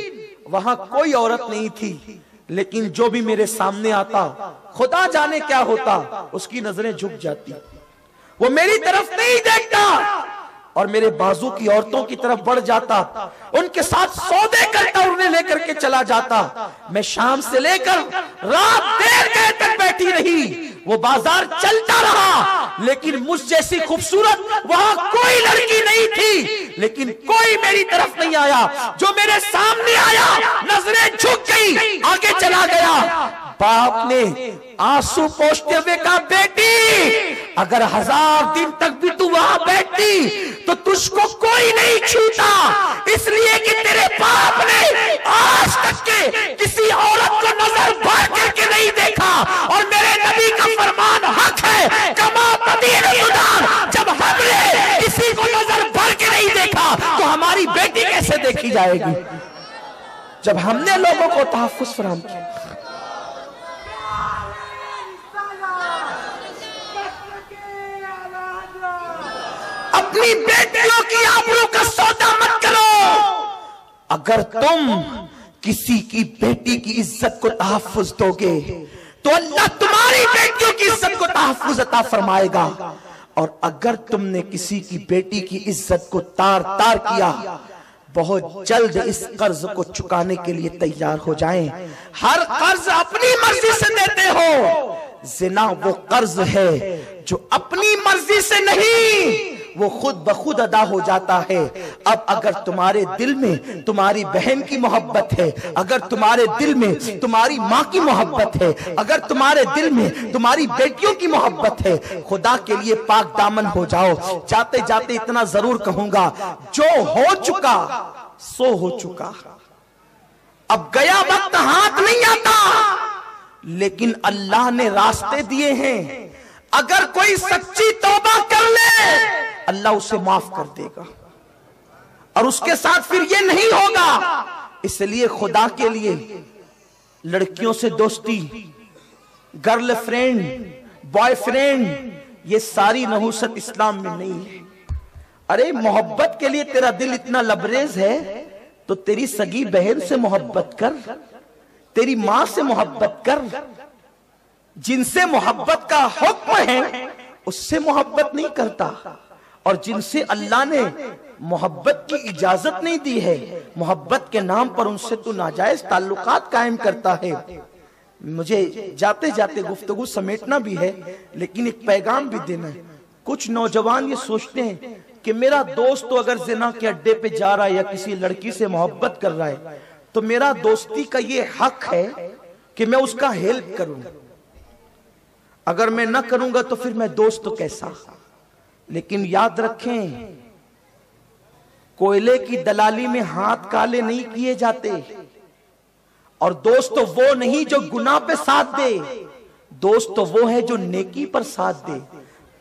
وہاں کوئی عورت نہیں تھی، لیکن جو بھی میرے سامنے آتا خدا جانے کیا ہوتا اس کی نظریں جھک جاتی، وہ میری طرف نہیں دیکھتا اور میرے بازو کی عورتوں کی طرف بڑھ جاتا، ان کے ساتھ سودے کرتا اور انہیں لے کر کے چلا جاتا۔ میں شام سے لے کر رات دیر گئے تک بیٹھی رہی، وہ بازار چلتا رہا لیکن مجھ جیسی خوبصورت وہاں کوئی لڑکی نہیں تھی، لیکن کوئی میری طرف نہیں آیا، جو میرے سامنے آیا نظریں جھک گئی، آگے چلا گیا۔ باپ نے آنسو پوچھتے ہوئے کہا بیٹی اگر 1000 دن تک بھی تو وہاں بیٹھتی تو تجھ کو کوئی نہیں چھوتا، اس لیے کہ تیرے باپ نے آج تک کے کسی عورت کو نظر بھر کر کے نہیں دیکھا، اور میرے نبی کا فرمان حق ہے کما تدین تدان، جب ہم نے کسی کو نظر بھر کے نہیں دیکھا تو ہماری بیٹی کیسے دیکھی جائے گی؟ جب ہم نے لوگوں کو تحفظ فراہم کیا۔ اپنی بیٹیوں کی آبرو کا سودا مت کرو، اگر تم کسی کی بیٹی کی عزت کو تحفظ دو گے تو اللہ تمہاری بیٹیوں کی عزت کو تحفظ عطا فرمائے گا، اور اگر تم نے کسی کی بیٹی کی عزت کو تار تار کیا بہت جلد اس قرض کو چکانے کے لیے تیار ہو جائیں۔ ہر قرض اپنی مرضی سے دیتے ہو، زنا وہ قرض ہے جو اپنی مرضی سے نہیں وہ خود بخود ادا ہو جاتا ہے۔ اب اگر تمہارے دل میں تمہاری بہن کی محبت ہے، اگر تمہارے دل میں تمہاری ماں کی محبت ہے، اگر تمہارے دل میں تمہاری بیٹیوں کی محبت ہے، خدا کے لیے پاک دامن ہو جاؤ۔ جاتے جاتے اتنا ضرور کہوں گا، جو ہو چکا سو ہو چکا، اب گیا وقت ہاتھ نہیں آتا، لیکن اللہ نے راستے دیے ہیں، اگر کوئی سچی توبہ کر لے اللہ اسے معاف کر دے گا، اور اس کے ساتھ پھر یہ نہیں ہوگا۔ اس لیے خدا کے لیے لڑکیوں سے دوستی، گرل فرینڈ، بوائے فرینڈ، یہ ساری نحوست اسلام میں نہیں ہے۔ ارے محبت کے لیے تیرا دل اتنا لبریز ہے تو تیری سگی بہن سے محبت کر، تیری ماں سے محبت کر، جن سے محبت کا حکم ہے اس سے محبت نہیں کرتا، اور جن سے اللہ نے محبت کی اجازت نہیں دی ہے محبت کے نام پر ان سے تو ناجائز تعلقات قائم کرتا ہے۔ مجھے جاتے جاتے گفتگو سمیٹنا بھی ہے لیکن ایک پیغام بھی دینا ہے۔ کچھ نوجوان یہ سوچتے ہیں کہ میرا دوست تو اگر زنا کے اڈے پہ جا رہا ہے یا کسی لڑکی سے محبت کر رہا ہے تو میرا دوستی کا یہ حق ہے کہ میں اس کا ہیلپ کروں، اگر میں نہ کروں گا تو پھر میں دوست تو کیسا۔ لیکن یاد رکھیں کوئلے کی دلالی میں ہاتھ کالے نہیں کیے جاتے، اور دوست تو وہ نہیں جو گناہ پہ ساتھ دے، دوست تو وہ ہے جو نیکی پر ساتھ دے۔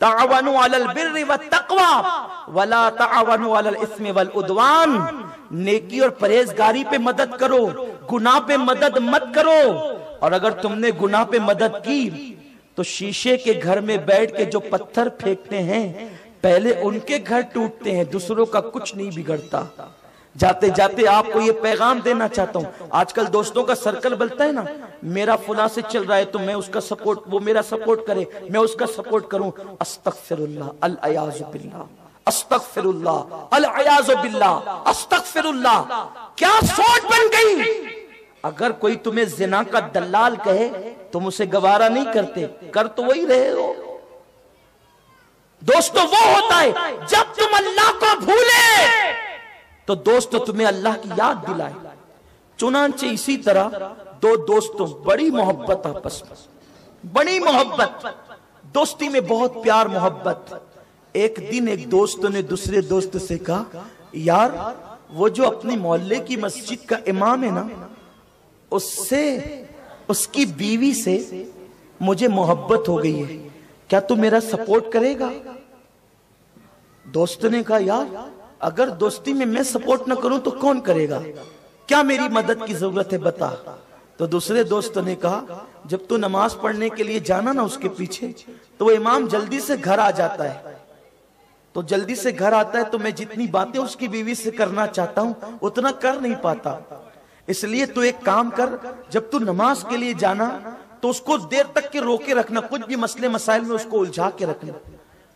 تعاونوا علی البر والتقوی ولا تعاونوا علی الاثم والعدوان، نیکی اور پرہیزگاری پہ مدد کرو، گناہ پہ مدد مت کرو۔ اور اگر تم نے گناہ پہ مدد کی تو شیشے کے گھر میں بیٹھ کے جو پتھر پھینکتے ہیں پہلے ان کے گھر ٹوٹتے ہیں، دوسروں کا کچھ نہیں بگڑتا۔ جاتے جاتے آپ کو یہ پیغام دینا چاہتا ہوں. آج کل دوستوں کا سرکل بنتا ہے نا, میرا فلاں سے چل رہا ہے تو میں اس کا سپورٹ, وہ میرا سپورٹ کرے, میں اس کا سپورٹ کروں. استغفر اللہ, العیاذ باللہ, استغفر اللہ, العیاذ باللہ, استغفر اللہ. کیا سوچ بن گئی؟ اگر کوئی تمہیں زنا کا دلال کہے تم اسے گوارا نہیں کرتے, کر تو وہی رہے ہو. دوستو وہ ہوتا ہے جب تم اللہ کو بھولے تو دوستو تمہیں اللہ کی یاد دلائے. چنانچہ اسی طرح دو دوستوں, بڑی محبت آپس میں, بڑی محبت, دوستی میں بہت پیار محبت. ایک دن ایک دوست نے دوسرے دوست سے کہا, یار وہ جو اپنی محلے کی مسجد کا امام ہے نا, اس سے, اس کی بیوی سے مجھے محبت ہو گئی ہے, کیا تو میرا سپورٹ کرے گا؟ دوست نے کہا, یار اگر دوستی میں سپورٹ نہ کروں تو کون کرے گا, کیا میری مدد کی ضرورت ہے بتا. تو دوسرے دوست نے کہا, جب تو نماز پڑھنے کے لیے جانا نا اس کے پیچھے, تو وہ امام جلدی سے گھر آ جاتا ہے, تو جلدی سے گھر آتا ہے تو میں جتنی باتیں اس کی بیوی سے کرنا چاہتا ہوں اتنا کر نہیں پاتا. اس لیے تو ایک کام کر, جب تو نماز کے لیے جانا تو اس کو دیر تک کے روکے رکھنا, کچھ بھی مسئلے مسائل میں اس کو الجھا کے رکھنا.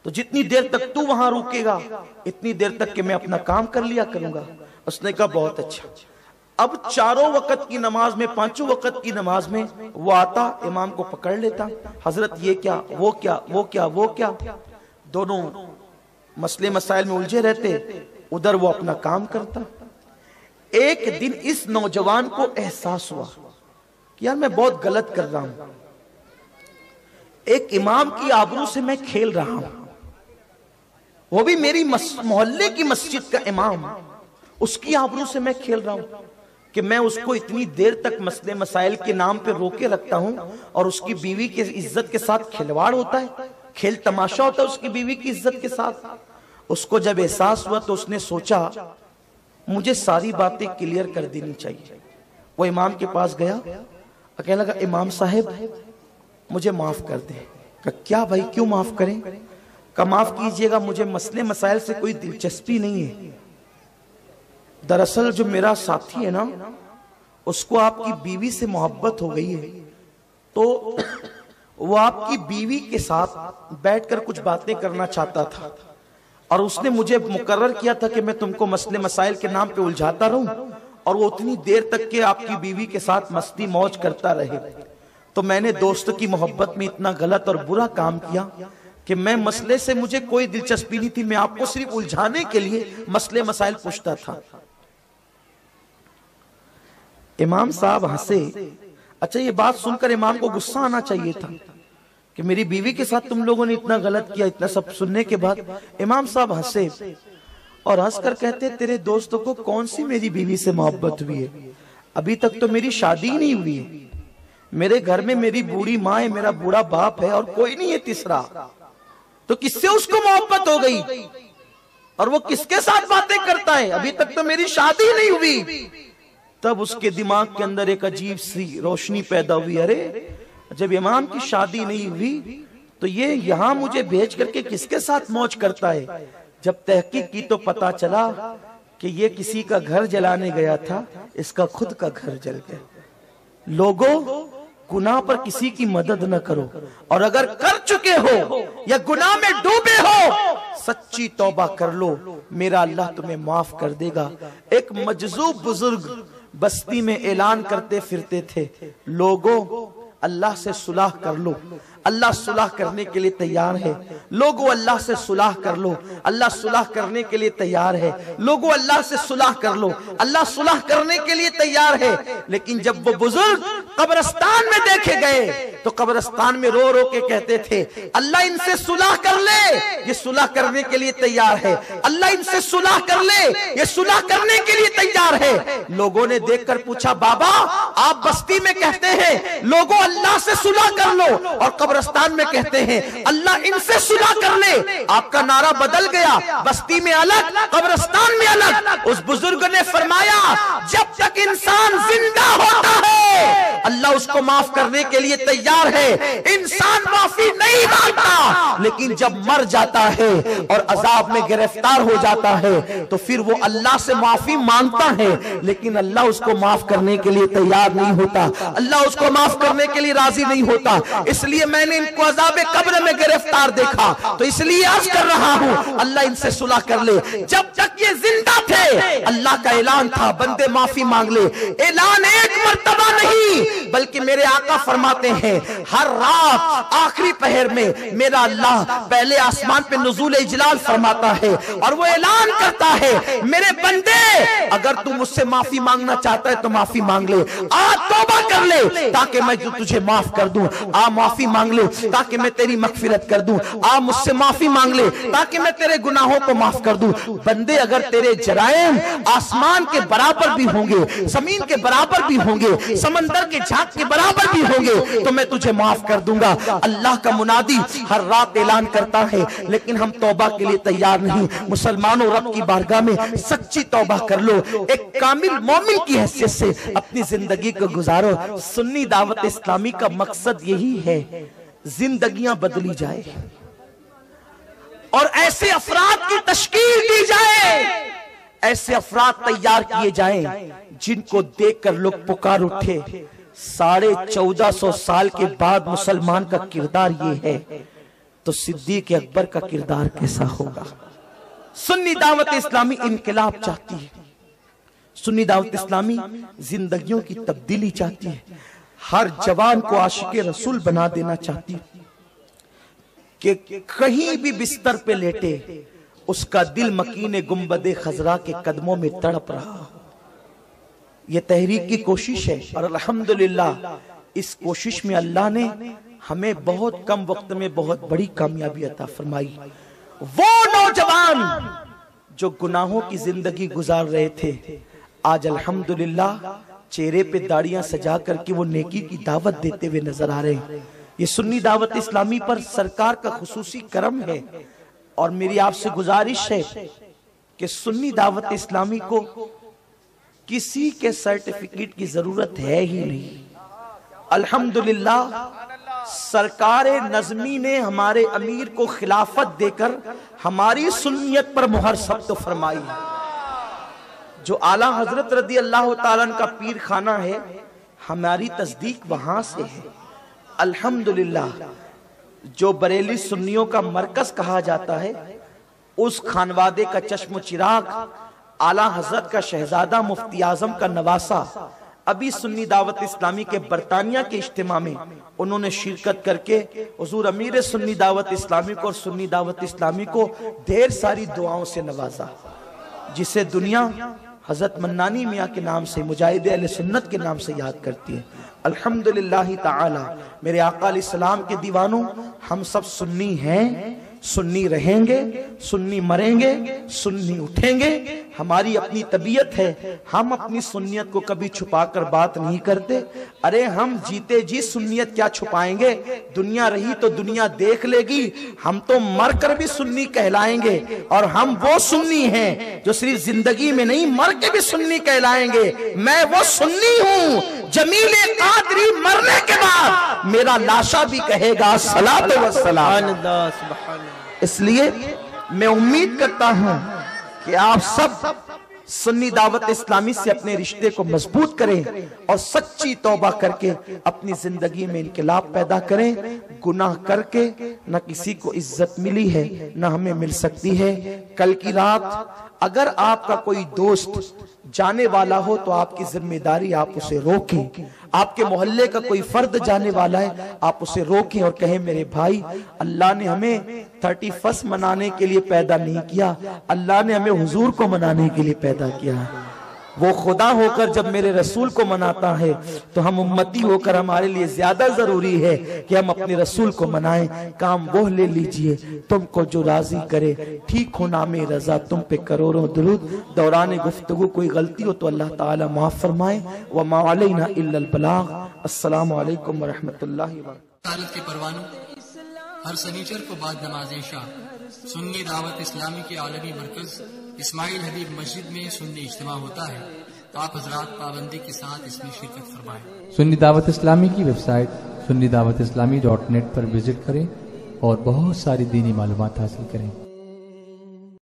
تو جتنی دیر تک تو وہاں روکے گا اتنی دیر تک کہ میں اپنا کام کر لیا کروں گا. اس نے کہا بہت اچھا. اب چاروں وقت کی نماز میں, پانچوں وقت کی نماز میں وہ آتا, امام کو پکڑ لیتا, حضرت یہ کیا, وہ کیا, وہ کیا, وہ کیا. دونوں مسئلے مسائل میں الجھے رہتے, ادھر وہ اپنا کام کرتا. ایک دن اس نوجوان کو احساس ہوا کہ یار میں بہت غلط کر رہا ہوں, ایک امام کی آبرو سے میں کھیل رہا ہوں, وہ بھی میری محلے کی مسجد کا امام, اس کی آبرو سے میں کھیل رہا ہوں کہ میں اس کو اتنی دیر تک مسئلے مسائل کے نام پہ روکے رکھتا ہوں اور اس کی بیوی کی عزت کے ساتھ کھلواڑ ہوتا ہے, کھیل تماشا ہوتا ہے اس کی بیوی کی عزت کے ساتھ. اس کو جب احساس ہوا تو اس نے سوچا مجھے ساری باتیں کلیئر کر دینی چاہیے. وہ امام کے پاس گیا, کہنے لگا امام صاحب مجھے معاف کر دیں. کہا کیا بھائی, کیوں معاف کریں؟ کہا معاف کیجئے گا, مجھے مسئلے مسائل سے کوئی دلچسپی نہیں ہے. دراصل جو میرا ساتھی ہے نا, اس کو آپ کی بیوی سے محبت ہو گئی ہے, تو وہ آپ کی بیوی کے ساتھ بیٹھ کر کچھ باتیں کرنا چاہتا تھا, اور اس نے مجھے مقرر کیا تھا کہ میں تم کو مسئلے مسائل کے نام پہ الجھاتا رہوں اور وہ اتنی دیر تک کہ آپ کی بیوی کے ساتھ مستی موج کرتا رہے. تو میں نے دوست کی محبت میں اتنا غلط اور برا کام کیا کہ میں مسئلے سے مجھے کوئی دلچسپی نہیں تھی, میں آپ کو صرف الجھانے کے لیے مسئلے مسائل پوچھتا تھا. امام صاحب ہنسے. اچھا یہ بات سن کر امام کو غصہ آنا چاہیے تھا کہ میری بیوی کے ساتھ تم لوگوں نے اتنا غلط کیا. اتنا سب سننے کے بعد امام صاحب ہنسے اور ہنس کر کہتے, تیرے دوستوں کو کون سی میری بیوی سے محبت ہوئی ہے, ابھی تک تو میری شادی ہی نہیں ہوئی ہے. میرے گھر میں میری بوڑھی ماں ہے, میرا بوڑھا باپ ہے اور کوئی نہیں ہے تیسرا, تو کس سے اس کو محبت ہو گئی اور وہ کس کے ساتھ باتیں کرتا ہے, ابھی تک تو میری شادی ہی نہیں ہوئی. تب اس کے دماغ کے اندر ایک عجیب سی روشنی پیدا ہوئی, ارے جب امام کی شادی نہیں ہوئی تو یہ یہاں مجھے بھیج کر کے کس کے ساتھ موج کرتا ہے. جب تحقیق کی تو پتا چلا کہ یہ کسی کا گھر جلانے گیا تھا, اس کا خود کا گھر جل گیا. لوگوں گناہ پر کسی کی مدد نہ کرو, اور اگر کر چکے ہو یا گناہ میں ڈوبے ہو سچی توبہ کر لو, میرا اللہ تمہیں معاف کر دے گا. ایک مجذوب بزرگ بستی میں اعلان کرتے پھرتے تھے, لوگوں اللہ سے صلح کر لو, اللہ صلح کرنے کے لیے تیار ہے. لوگوں اللہ سے صلح کر لو, اللہ صلح کرنے کے لیے تیار ہے. لوگوں اللہ سے صلح کر لو, اللہ صلح کرنے کے لیے تیار ہے. لیکن جب وہ بزرگ قبرستان میں دیکھے گئے تو قبرستان میں رو رو کے کہتے تھے, اللہ ان سے صلح کر لے, یہ صلح کرنے کے لیے تیار ہے. اللہ ان سے صلح کر لے, یہ صلح کرنے کے لیے تیار ہے. لوگوں نے دیکھ کر پوچھا, بابا آپ بستی میں کہتے ہیں لوگوں اللہ سے صلح کر لو, اور قبرستان میں کہتے ہیں اللہ ان سے صلح کر لے. آپ کا نعرہ بدل گیا, بستی میں الگ, قبرستان میں الگ. اس بزرگ نے فرمایا, جب تک انسان زندہ ہوتا ہے اللہ اس کو معاف کرنے کے لیے تیار ہے. انسان معافی نہیں مانگتا، لیکن جب مر جاتا ہے اور عذاب میں گرفتار ہو جاتا ہے تو پھر وہ اللہ سے معافی مانگتا ہے، لیکن اللہ اس کو معاف کرنے کے لیے تیار نہیں ہوتا، اللہ اس کو معاف کرنے کے لیے راضی نہیں ہوتا. اس لیے میں نے ان کو عذاب قبر میں گرفتار دیکھا تو اس لیے عرض کر رہا ہوں اللہ ان سے صلح کر لے. جب تک یہ زندہ تھے اللہ کا اعلان تھا بندے معافی مانگ لے. اعلان ایک مرتبہ نہیں بلکہ میرے آقا فرماتے ہیں ہر رات آخری پہر میں میرا اللہ پہلے آسمان پہ نزول اجلال فرماتا ہے اور وہ اعلان کرتا ہے میرے بندے اگر تم مجھ سے معافی مانگنا چاہتا ہے تو معافی مانگ لے، توبہ کر لے تاکہ میں تجھے معاف کر دوں، معافی مانگ لے تاکہ میں تیری مغفرت کر دوں، مجھ سے معافی مانگ لے تاکہ میں تیرے گناہوں کو معاف کر دوں. بندے اگر تیرے جرائم آسمان کے برابر بھی ہوں گے، زمین کے برابر بھی ہوں گے، سمندر کے جھاگ کے برابر بھی ہوں گے تو میں تجھے معاف کر دوں گا. اللہ کا منادی ہر رات اعلان کرتا ہے لیکن ہم توبہ کے لیے تیار نہیں. مسلمانوں رب کی بارگاہ میں سچی توبہ کر لو، ایک کامل مومن کی حیثیت سے اپنی زندگی کو گزارو. سنی دعوت اسلامی کا مقصد یہی ہے زندگیاں بدلی جائے اور ایسے افراد کی تشکیل دی جائے، ایسے افراد تیار کیے جائیں جن کو دیکھ کر لوگ پکار اٹھے 1450 سال کے بعد مسلمان کا کردار یہ ہے تو صدیق اکبر کا کردار کیسا ہوگا. سنی دعوت اسلامی انقلاب چاہتی ہے، سنی دعوت اسلامی زندگیوں کی تبدیلی چاہتی ہے، ہر جوان کو عاشق رسول بنا دینا چاہتی ہے کہ کہیں بھی بستر پہ لیٹے اس کا دل مکین گنبد خضرا کے قدموں میں تڑپ رہا ہو. یہ تحریک کی کوشش ہے اور الحمدللہ اس کوشش میں اللہ نے ہمیں بہت کم وقت میں بہت بڑی کامیابی عطا فرمائی. وہ نوجوان جو گناہوں کی زندگی گزار رہے تھے آج الحمدللہ چہرے پہ داڑیاں سجا کر کے وہ نیکی کی دعوت دیتے ہوئے نظر آ رہے ہیں. یہ سنی دعوت اسلامی پر سرکار کا خصوصی کرم ہے اور میری آپ سے گزارش ہے کہ سنی دعوت اسلامی کو کسی کے سرٹیفکیٹ کی ضرورت ہے ہی نہیں. الحمدللہ سرکار نظمی نے ہمارے امیر کو خلافت دے کر ہماری سنیت پر مہر ثبت فرمائی. جو اعلیٰ حضرت رضی اللہ تعالیٰ کا پیر خانہ ہے ہماری تصدیق وہاں سے ہے. الحمدللہ جو بریلی سنیوں کا مرکز کہا جاتا ہے اس خانوادے کا چشم و چراغ اعلیٰ حضرت کا شہزادہ مفتی اعظم کا نواسہ ابھی سنی دعوت اسلامی کے برطانیہ کے اجتماع میں انہوں نے شرکت کر کے حضور امیر سنی دعوت اسلامی کو اور سنی دعوت اسلامی کو ڈھیر ساری دعاؤں سے نوازا، جسے دنیا حضرت منانی میاں کے نام سے مجاہد اہل سنت کے نام سے یاد کرتی ہے. الحمدللہ تعالی میرے آقا علیہ السلام کے دیوانوں ہم سب سنی ہیں، سنی رہیں گے، سنی مریں گے، سنی اٹھیں گے. ہماری اپنی طبیعت ہے، ہم اپنی سنیت کو کبھی چھپا کر بات نہیں کرتے. ارے ہم جیتے جی سنیت کیا چھپائیں گے، دنیا رہی تو دنیا دیکھ لے گی، ہم تو مر کر بھی سنی کہلائیں گے. اور ہم وہ سنی ہیں جو صرف زندگی میں نہیں مر کے بھی سنی کہلائیں گے. میں وہ سنی ہوں جمیل قادری مرنے کے بعد میرا لاشا بھی کہے گا صلاۃ و سلام. اس لیے میں امید کرتا ہوں کہ آپ سب سنی دعوت اسلامی سے اپنے رشتے کو مضبوط کریں اور سچی توبہ کر کے اپنی زندگی میں انقلاب پیدا کریں. گناہ کر کے نہ کسی کو عزت ملی ہے نہ ہمیں مل سکتی ہے. کل کی رات اگر آپ کا کوئی دوست جانے والا ہو تو آپ کی ذمہ داری آپ اسے روکیں. آپ کے محلے کا کوئی فرد جانے والا ہے آپ اسے روکیں اور کہیں میرے بھائی اللہ نے ہمیں 31 منانے کے لیے پیدا نہیں کیا، اللہ نے ہمیں حضور کو منانے کے لیے پیدا کیا. وہ خدا ہو کر جب میرے رسول کو مناتا ہے تو ہم امتی ہو کر ہمارے لیے زیادہ ضروری ہے کہ ہم اپنے رسول کو منائیں. کام وہ لے لیجئے تم کو جو راضی کرے، ٹھیک ہو نام رضا تم پہ کروڑوں درود. دوران گفتگو کوئی غلطی ہو تو اللہ تعالی معاف فرمائے. وما علینا الا البلاغ. السلام علیکم ورحمۃ اللہ وبرکاتہ. تاریخ کے پروانوں ہر سنیچر کو بعد نماز عشاء سنی دعوت اسلامی کے عالمی مرکز اسماعیل حبیب مسجد میں سنی اجتماع ہوتا ہے. آپ حضرات پابندی کے ساتھ اس میں شرکت فرمائیں۔ سنی دعوت اسلامی کی ویب سائٹ sunnidawatisllami.net پر وزٹ کریں اور بہت ساری دینی معلومات حاصل کریں۔